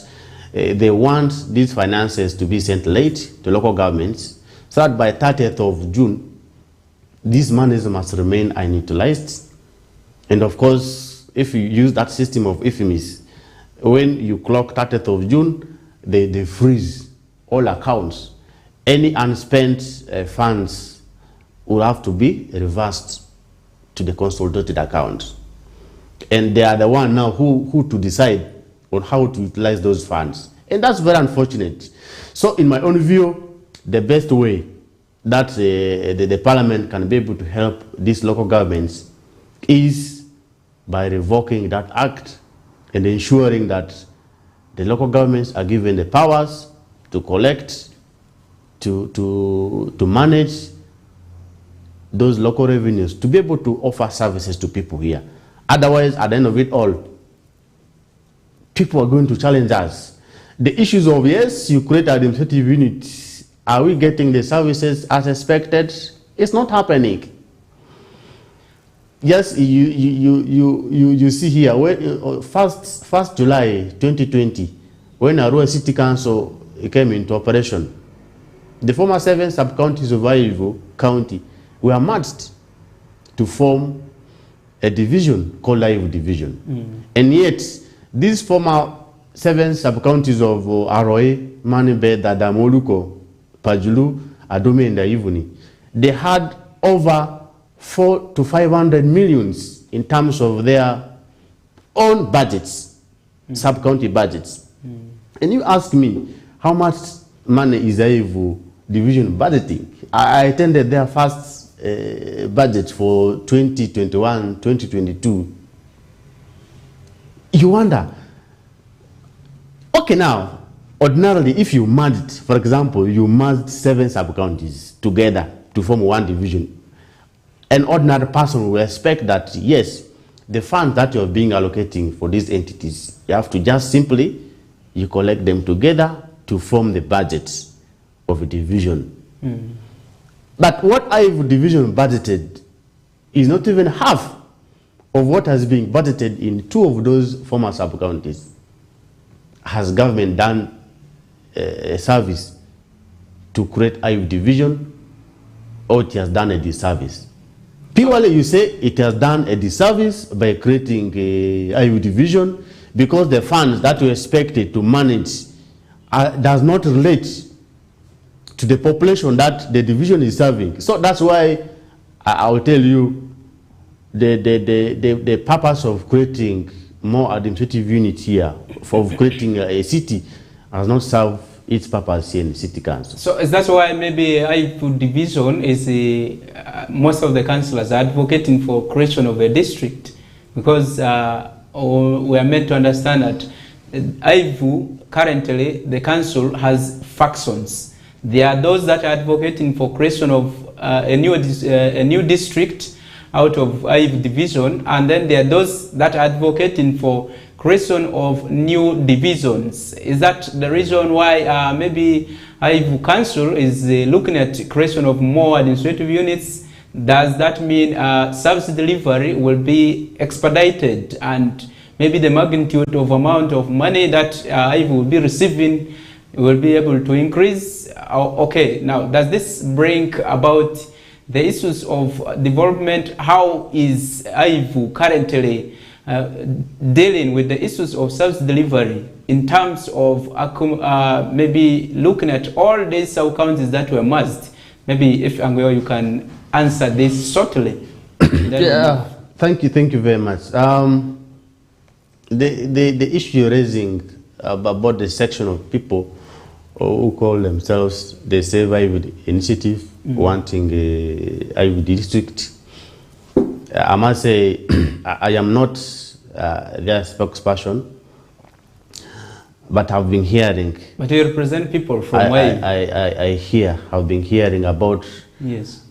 they want these finances to be sent late to local governments so that by 30th of June, these monies must remain unutilized. And of course, if you use that system of IFMIs, when you clock 30th of June, they freeze all accounts. Any unspent funds will have to be reversed to the consolidated account. And they are the one now who to decide on how to utilize those funds. And that's very unfortunate. So in my own view, the best way that the Parliament can be able to help these local governments is by revoking that act and ensuring that the local governments are given the powers to collect, to manage those local revenues, to be able to offer services to people here. Otherwise, at the end of it all, people are going to challenge us. The issues of, yes, you create administrative units Are we getting the services as expected? It's not happening. Yes, you see here, when, first July 2020, when Arua City Council came into operation, the former 7 sub-counties of Ivo County were merged to form a division called Ivo Division. And yet, these former 7 sub-counties of Aroe, Manibe, Dadamoluko, Pajulu, Adome, and Ivuni, they had over 400 to 500 millions in terms of their own budgets, sub-county budgets. And you ask me, how much money is Ivo Division budgeting? I attended their first budget for 2021, 2022. You wonder, okay, now, ordinarily, if you merged, for example, you merged 7 sub-counties together to form one division, an ordinary person will expect that, yes, the funds that you're being allocating for these entities, you have to just simply, you collect them together to form the budget of a division. But what Ivo Division budgeted is not even half of what has been budgeted in 2 of those former sub-counties. Has government done a service to create Ivo Division, or it has done a disservice? Purely you say it has done a disservice by creating a Ivo Division because the funds that we expected to manage does not relate to the population that the division is serving. So that's why I will tell you the purpose of creating more administrative units here, for creating a city, has not served its purpose here in the city council. So is that why maybe Ivo Division is most of the councillors are advocating for creation of a district? Because we are meant to understand that Ivo, currently, the council has factions. There are those that are advocating for creation of a new district out of Ivo Division, and then there are those that are advocating for creation of new divisions. Is that the reason why maybe Ivo Council is looking at creation of more administrative units? Does that mean service delivery will be expedited, and maybe the magnitude of amount of money that Ivo will be receiving will be able to increase? Okay, now does this bring about the issues of development? How is Ivo currently dealing with the issues of service delivery in terms of maybe looking at all these sub-counties that were merged? Maybe if Angweo, you can answer this shortly. Yeah, thank you very much. The issue you're raising about the section of people who call themselves the Save Ivo Initiative, wanting a Ivo district, I must say I am not their spokesperson, but I've been hearing. But you represent people from where? I've been hearing about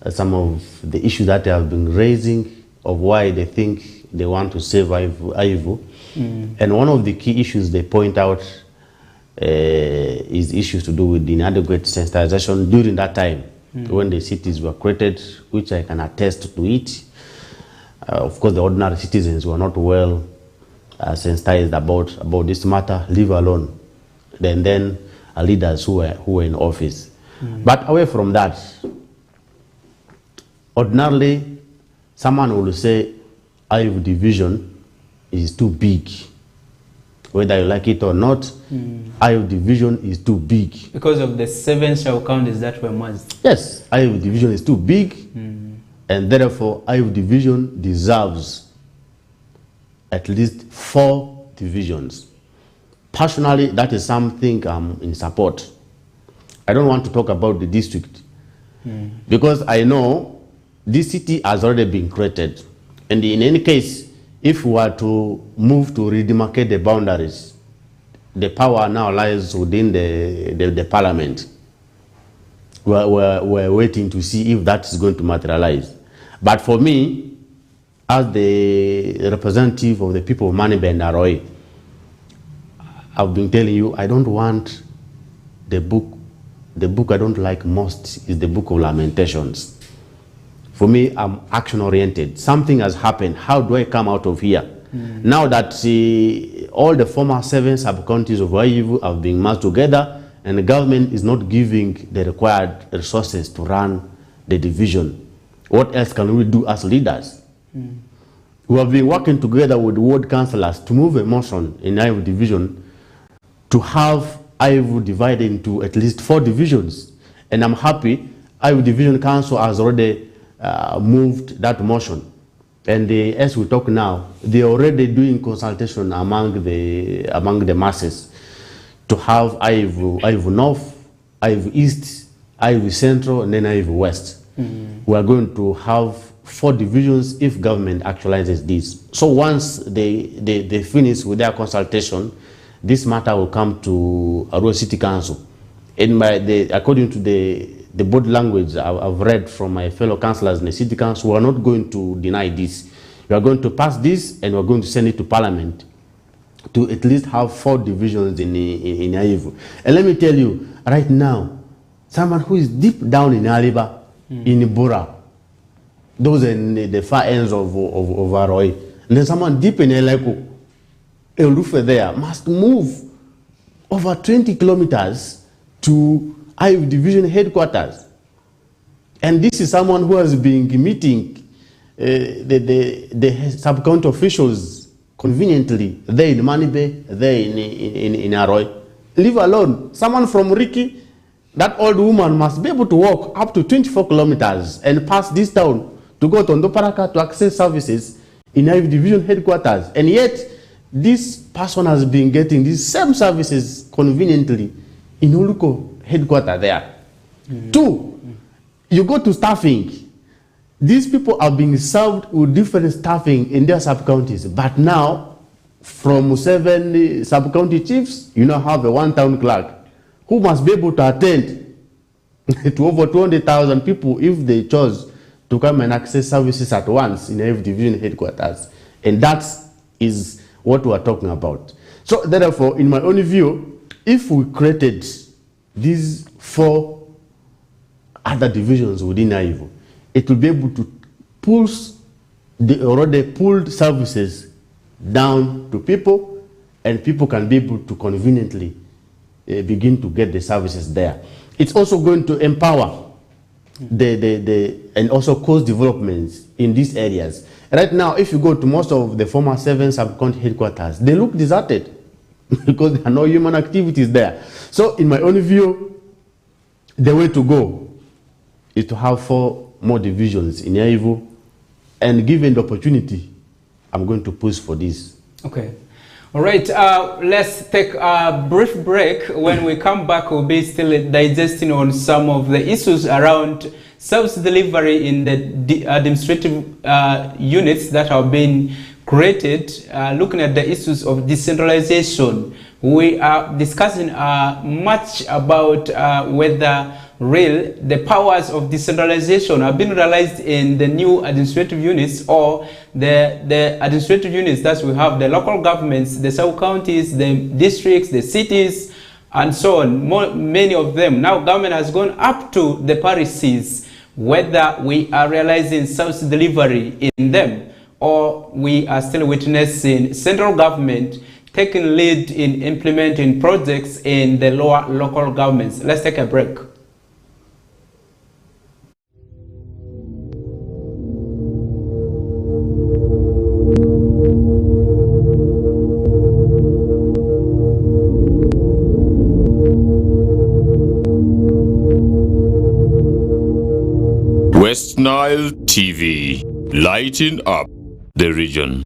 some of the issues that they have been raising of why they think they want to save Ivo. And one of the key issues they point out is issues to do with the inadequate sensitization during that time when the cities were created, which I can attest to it. Of course, the ordinary citizens were not well sensitized about this matter, leave alone then leaders who were in office. But away from that, ordinarily, someone will say Ivo Division is too big. Whether you like it or not, Ivo Division is too big. Because of the 7 sub-counties that were merged? Yes, Ivo Division is too big, and therefore Ivo Division deserves at least 4 divisions. Personally, that is something I'm in support. I don't want to talk about the district, because I know this city has already been created, and in any case, if we were to move to redemarcate the boundaries, the power now lies within the parliament. We're waiting to see if that is going to materialize. But for me, as the representative of the people of Manibe and Aroe, I've been telling you, I don't want the book the book I don't like most is the book of Lamentations. For me, I'm action-oriented. Something has happened. How do I come out of here? Now that all the former 7 sub-counties of Waivu have been merged together and the government is not giving the required resources to run the division, what else can we do as leaders? We have been working together with ward councillors to move a motion in Waivu division to have Waivu divided into at least 4 divisions. And I'm happy Waivu Division Council has already moved that motion. And as we talk now, they're already doing consultation among the masses to have Waivu North, Waivu East, Waivu Central, and then Waivu West. We are going to have 4 divisions if government actualizes this. So once they finish with their consultation, this matter will come to Arua City Council. According to the body language I've read from my fellow councillors in the City Council, we are not going to deny this. We are going to pass this and we are going to send it to Parliament to at least have 4 divisions in Waivu. And let me tell you, right now, someone who is deep down in Aliba, in Bura, those are in the far ends of Aroi, and then someone deep in Eleko, Elufe there, must move over 20 kilometers to Waivu Division headquarters. And this is someone who has been meeting the sub-county officials conveniently there in Manibe, there in Aroi. Leave alone, someone from Riki, that old woman must be able to walk up to 24 kilometers and pass this town to go to Ndoparaka to access services in Waivu Division headquarters. And yet, this person has been getting these same services conveniently in Uluko headquarters there. 2, you go to staffing. These people are being served with different staffing in their sub-counties. But now, from 7 sub-county chiefs, you now have a 1 town clerk who must be able to attend to over 200,000 people if they chose to come and access services at once in Waivu Division headquarters. And that is what we are talking about. So therefore, in my own view, if we created these 4 other divisions within Waivu, it will be able to push the already pulled services down to people, and people can be able to conveniently begin to get the services there. It's also going to empower and also cause developments in these areas. Right now, if you go to most of the former 7 sub-county headquarters, they look deserted because there are no human activities there. So in my own view, the way to go is to have 4 more divisions in Waivu, and given the opportunity, I'm going to push for this. Okay. All right, let's take a brief break. When we come back, we'll be still digesting on some of the issues around service delivery in the administrative units that have been created, looking at the issues of decentralization. We are discussing much about whether the powers of decentralization have been realized in the new administrative units, or the administrative units that we have, the local governments, the sub-counties, the districts, the cities, and so on. Many of them. Now government has gone up to the parishes, whether we are realizing service delivery in them, or we are still witnessing central government taking lead in implementing projects in the lower local governments. Let's take a break. Westnile TV, lighting up the region.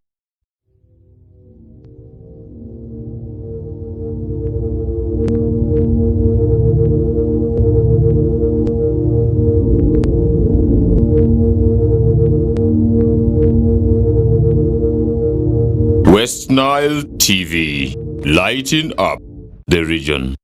Westnile TV, lighting up the region.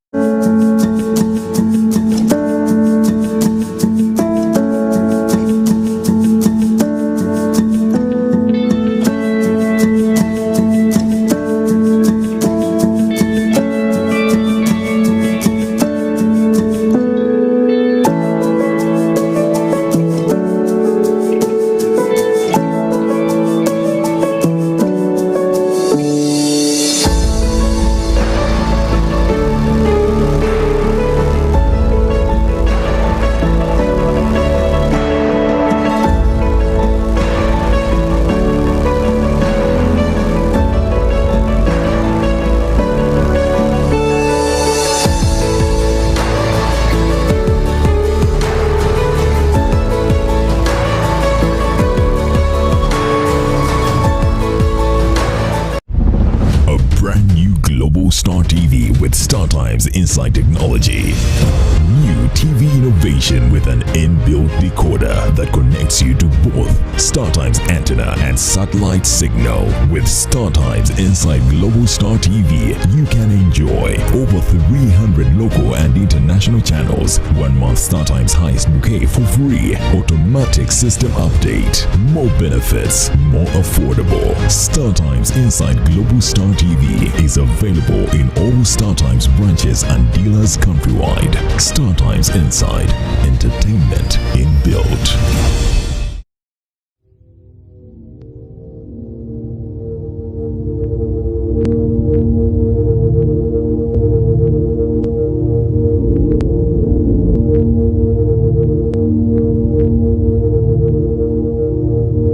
innovation with an inbuilt decoder that connects you to both StarTimes antenna and satellite signal. With StarTimes inside Global Star TV, you can enjoy over 300 local and international channels, 1 month StarTimes highest bouquet for free, automatic system update, more benefits, more affordable. StarTimes inside Global Star TV is available in all StarTimes branches and dealers countrywide. StarTimes Inside, entertainment inbuilt.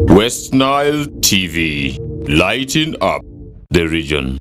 Westnile TV, lighting up the region.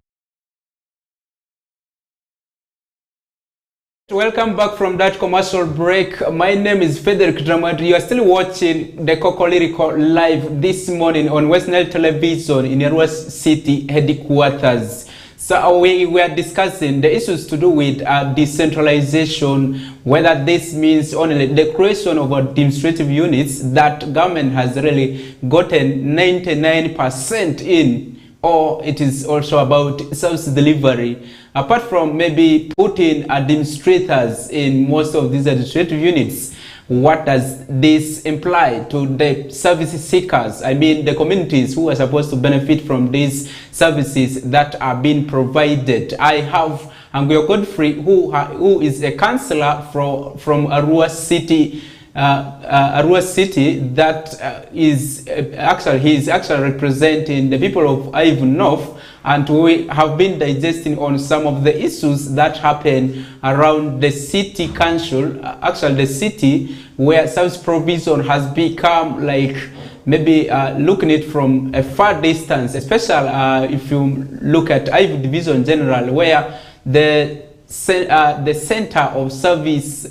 Welcome back from that commercial break. My name is Frederick Dramadri. You are still watching the KOKOLIRIKO live this morning on Westnile television in Arua City headquarters. So we were discussing the issues to do with decentralization, whether this means only the creation of administrative units that government has really gotten 99% in, or it is also about service delivery. Apart from maybe putting administrators in most of these administrative units, what does this imply to the service seekers? I mean, the communities who are supposed to benefit from these services that are being provided. I have Angwio Godfrey, who is a councillor from Arua City. Arua City, that is actually representing the people of Ivan North, and we have been digesting on some of the issues that happen around the city council, actually the city, where service provision has become like maybe looking at it from a far distance, especially if you look at Ivan Division General, where the center of service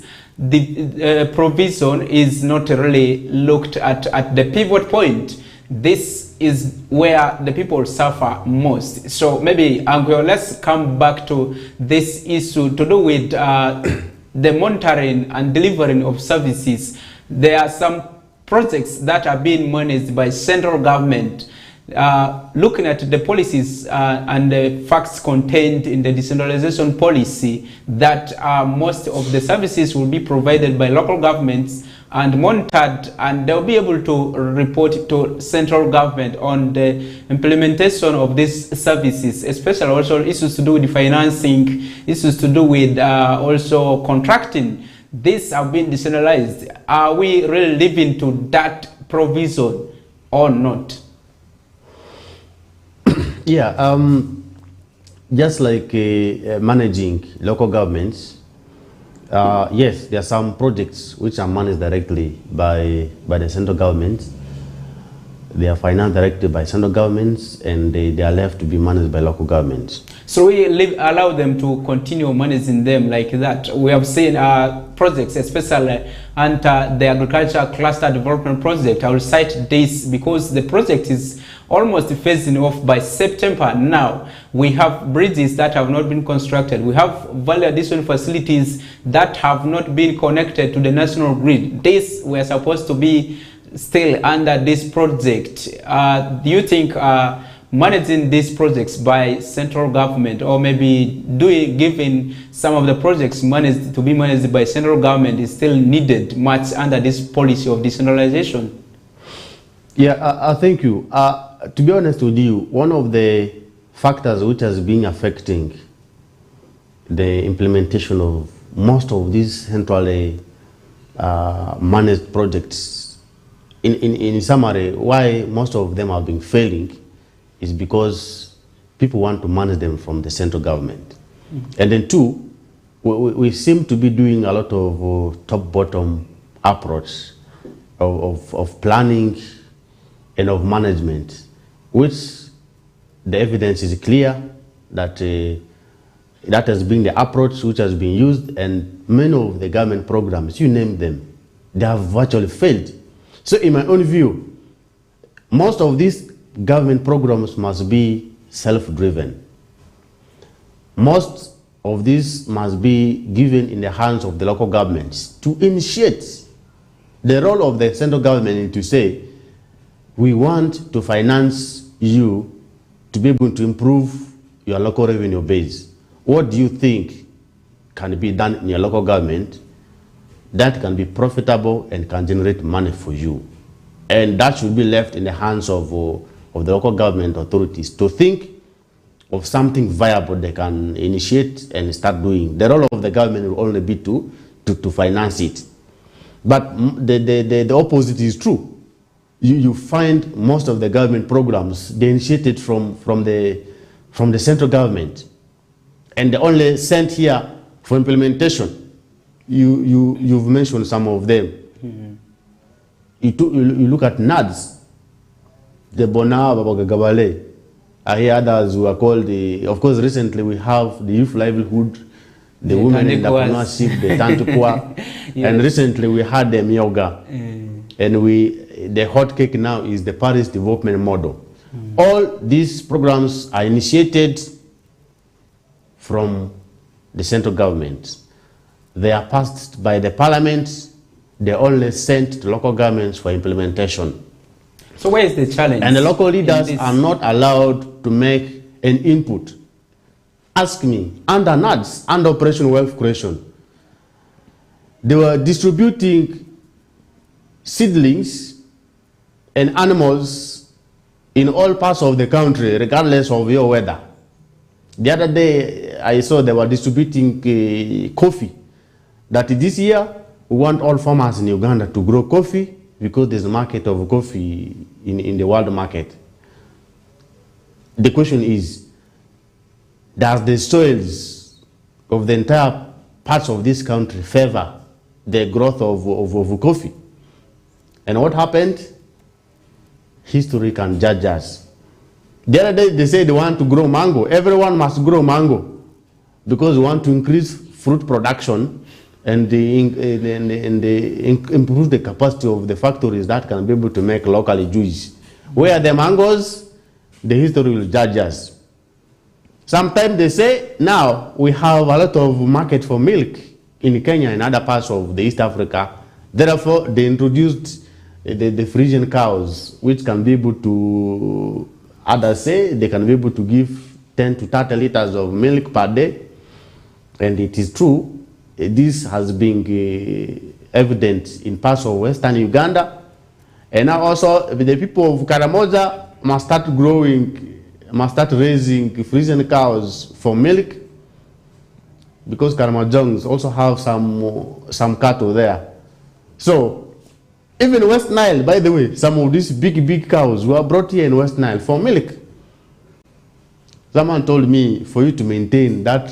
provision is not really looked at the pivot point. This is where the people suffer most. So maybe let's come back to this issue to do with the monitoring and delivering of services. There are some projects that are being managed by central government. Looking at the policies and the facts contained in the decentralization policy, that most of the services will be provided by local governments and monitored, and they'll be able to report to central government on the implementation of these services, especially also issues to do with financing, issues to do with also contracting. These have been decentralized. Are we really living to that provision or not? Yeah, just like managing local governments, yes, there are some projects which are managed directly by the central government. They are financed directly by central governments, and they are left to be managed by local governments. So we allow them to continue managing them like that. We have seen projects, especially under the Agriculture Cluster Development Project. I will cite this because the project is almost phasing off by September now. We have bridges that have not been constructed. We have value addition facilities that have not been connected to the national grid. These were supposed to be still under this project. Do you think managing these projects by central government, or maybe giving some of the projects to be managed by central government, is still needed much under this policy of decentralization? Yeah, thank you. To be honest with you, one of the factors which has been affecting the implementation of most of these centrally managed projects, in summary, why most of them have been failing, is because people want to manage them from the central government. And then two, we seem to be doing a lot of top-bottom approach of planning and of management, which the evidence is clear that that has been the approach which has been used, and many of the government programs, you name them, they have virtually failed. So in my own view, most of these government programs must be self-driven. Most of this must be given in the hands of the local governments to initiate. The role of the central government is to say, we want to finance you to be able to improve your local revenue base. What do you think can be done in your local government that can be profitable and can generate money for you? And that should be left in the hands of the local government authorities to think of something viable they can initiate and start doing. The role of the government will only be to finance it. But the opposite is true. You find most of the government programs, they initiated from the central government, and they only sent here for implementation. You've mentioned some of them. Mm-hmm. You look at NADS, the Bona Babagagabale. I hear others who are called of course, recently we have the youth livelihood, the women in entrepreneurship, the Tantukwa, yes. And recently we had the Myoga. And the hot cake now is the Paris development model. All these programs are initiated from the central government. They are passed by the parliament. They only sent to local governments for implementation. So where is the challenge? And the local leaders are not allowed to make an input. Ask me, under NADS, under Operation Wealth Creation, they were distributing seedlings and animals in all parts of the country, regardless of your weather. The other day, I saw they were distributing coffee. That this year, we want all farmers in Uganda to grow coffee because there's a market of coffee in the world market. The question is, does the soils of the entire parts of this country favor the growth of coffee? And what happened? History can judge us. The other day they said they want to grow mango. Everyone must grow mango because we want to increase fruit production and improve the capacity of the factories that can be able to make locally juice. Where are the mangoes? The history will judge us. Sometimes they say, now we have a lot of market for milk in Kenya and other parts of the East Africa. Therefore, they introduced the Frisian cows, which can be able to, others say, they can be able to give 10 to 30 liters of milk per day. And it is true. This has been evident in parts of Western Uganda. And now also the people of Karamoja must start raising Frisian cows for milk, because Karamojans also have some cattle there. So even West Nile, by the way, some of these big cows were brought here in West Nile for milk. Someone told me, for you to maintain that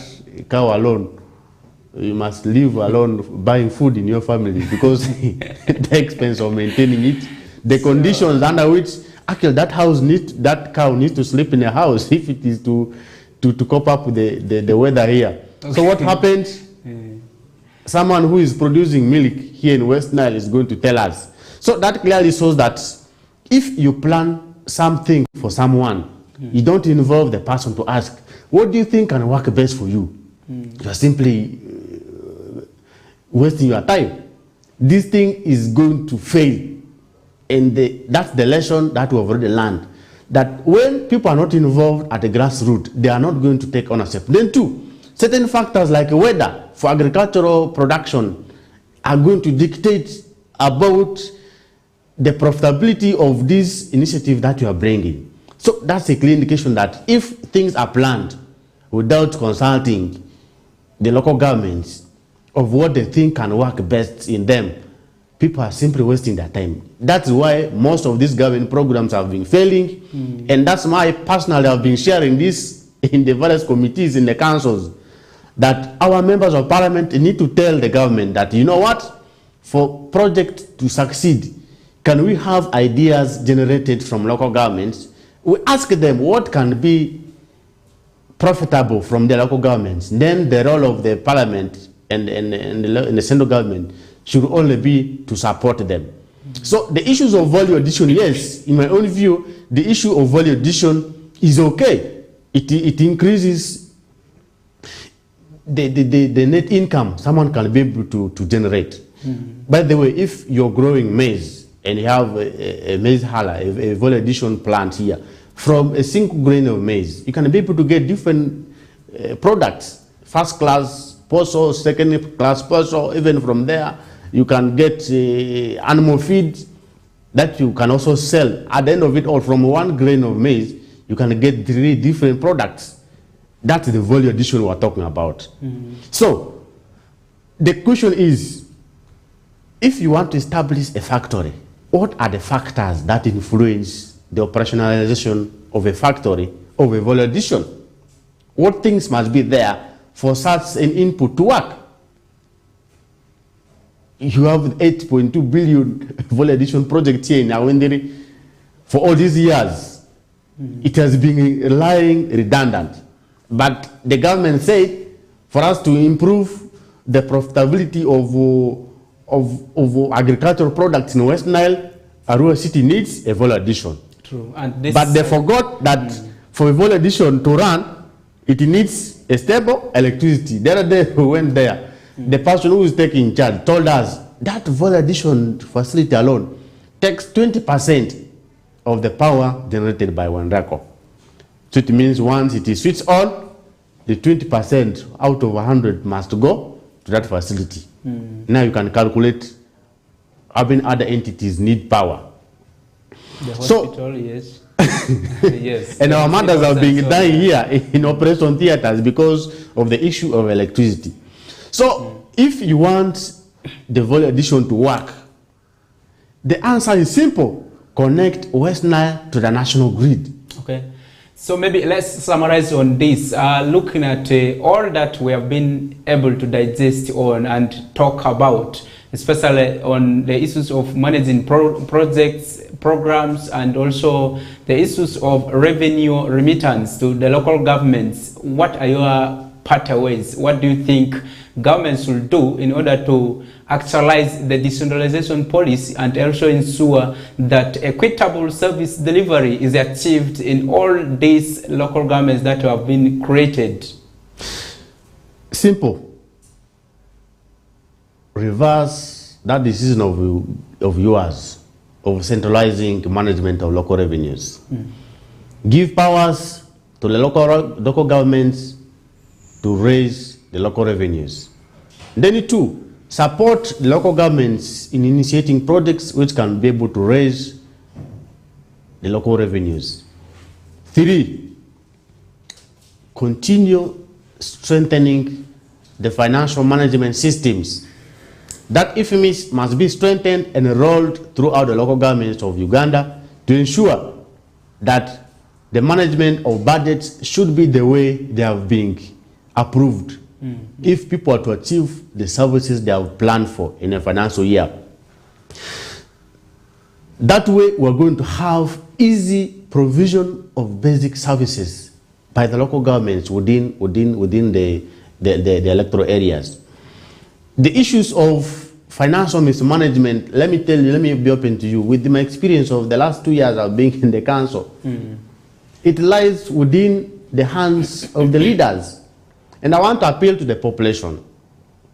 cow alone, you must live alone buying food in your family, because the expense of maintaining it, the conditions under which actually that cow needs to sleep in a house if it is to cope up with the weather here. Okay. So what happened? Someone who is producing milk here in West Nile is going to tell us. So that clearly shows that if you plan something for someone, you don't involve the person to ask, what do you think can work best for you? You are simply wasting your time. This thing is going to fail. And that's the lesson that we have already learned. That when people are not involved at the grassroots, they are not going to take ownership. Then too, certain factors like weather for agricultural production are going to dictate about the profitability of this initiative that you are bringing. So that's a clear indication that if things are planned without consulting the local governments of what they think can work best in them, people are simply wasting their time. That's why most of these government programs have been failing. And that's why personally I've been sharing this in the various committees in the councils, that our members of parliament need to tell the government that, you know what, for projects to succeed, can we have ideas generated from local governments? We ask them what can be profitable from the local governments. Then the role of the parliament and the central government should only be to support them. So the issues of value addition, yes, in my own view, the issue of value addition is okay. It increases the net income someone can be able to generate. By the way, if you're growing maize and you have a maize huller, a value addition plant here, from a single grain of maize, you can be able to get different products, first class poso, second class poso. Even from there, you can get animal feed that you can also sell. At the end of it all, from one grain of maize, you can get 3 different products. That's the value addition we're talking about. So, the question is, if you want to establish a factory, what are the factors that influence the operationalization of a factory of a value addition? What things must be there for such an input to work? You have 8.2 billion value addition project here in Awendere for all these years. It has been lying redundant. But the government said for us to improve the profitability of agricultural products in West Nile, Arua City needs a value addition. True. And this, but they forgot that for a value addition to run, it needs a stable electricity. The other day we went there. The person who is taking charge told us that value addition facility alone takes 20% of the power generated by Wandako. So it means once it is switched on, the 20% out of 100 must go to that facility. Now you can calculate how many other entities need power. The hospital, yes. Yes. And our mothers are being dying here in operation theaters because of the issue of electricity. So if you want the value addition to work, the answer is simple. Connect West Nile to the national grid. Okay. So maybe let's summarize on this, looking at all that we have been able to digest on and talk about, especially on the issues of managing projects, programs, and also the issues of revenue remittance to the local governments. What are your pathways? What do you think governments will do in order to actualize the decentralization policy and also ensure that equitable service delivery is achieved in all these local governments that have been created? Simple. Reverse that decision of yours of centralizing management of local revenues. Give powers to the local governments to raise the local revenues. Then 2, support the local governments in initiating projects which can be able to raise the local revenues. 3, continue strengthening the financial management systems. That IFMIS must be strengthened and rolled throughout the local governments of Uganda to ensure that the management of budgets should be the way they have been approved. If people are to achieve the services they have planned for in a financial year. That way we're going to have easy provision of basic services by the local governments within the electoral areas. The issues of financial mismanagement, let me tell you, let me be open to you, with my experience of the last 2 years of being in the council, it lies within the hands of the leaders. And I want to appeal to the population.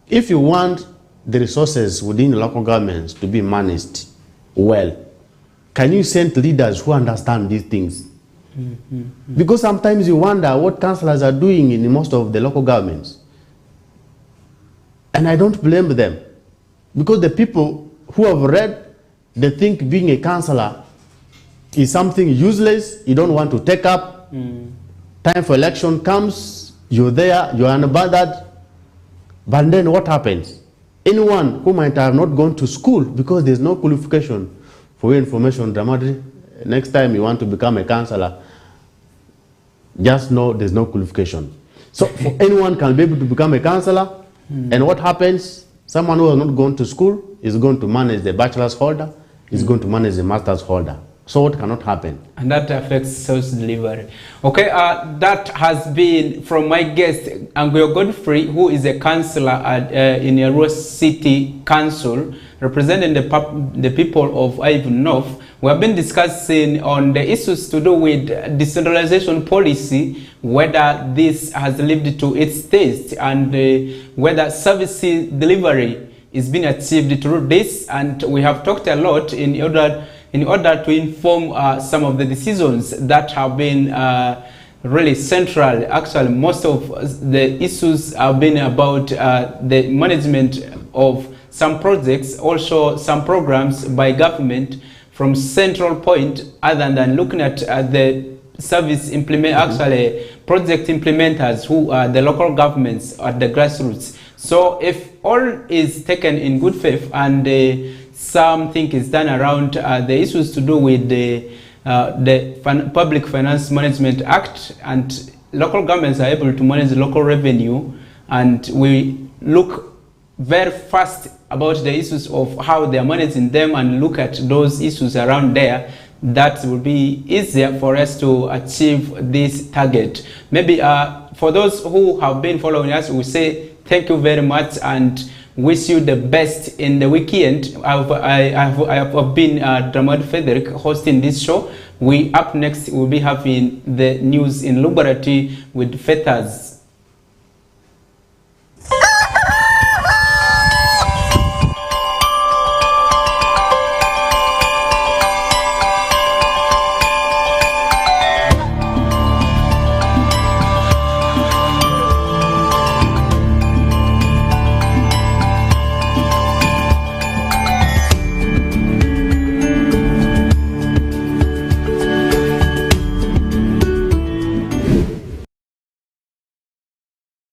If you want the resources within the local governments to be managed well, can you send leaders who understand these things? Because sometimes you wonder what councillors are doing in most of the local governments. And I don't blame them. Because the people who have read, they think being a councillor is something useless, you don't want to take up. Time for election comes, you're there, you're unbothered. But then what happens? Anyone who might have not gone to school because there's no qualification for information dramatically, next time you want to become a councillor, just know there's no qualification. So for anyone can be able to become a councillor, and what happens? Someone who has not gone to school is going to manage the bachelor's holder, is going to manage the master's holder. So what cannot happen? And that affects sales delivery. Okay, that has been from my guest, Anguyo Godfrey, who is a councillor in Yarua City Council, representing the people of Ivan North. We have been discussing on the issues to do with decentralization policy, whether this has lived to its taste, and whether service delivery is being achieved through this. And we have talked a lot in order to inform some of the decisions that have been really central. Actually, most of the issues have been about the management of some projects, also some programs by government from central point, other than looking at the service actually project implementers, who are the local governments at the grassroots. So if all is taken in good faith and something is done around the issues to do with the Public Finance Management Act, and local governments are able to manage local revenue, and we look very fast about the issues of how they are managing them and look at those issues around there, that will be easier for us to achieve this target. Maybe for those who have been following us, we say thank you very much and wish you the best in the weekend. I have been Dramad Frederick hosting this show. Up next, we'll be having the news in Lubarati with Fetters.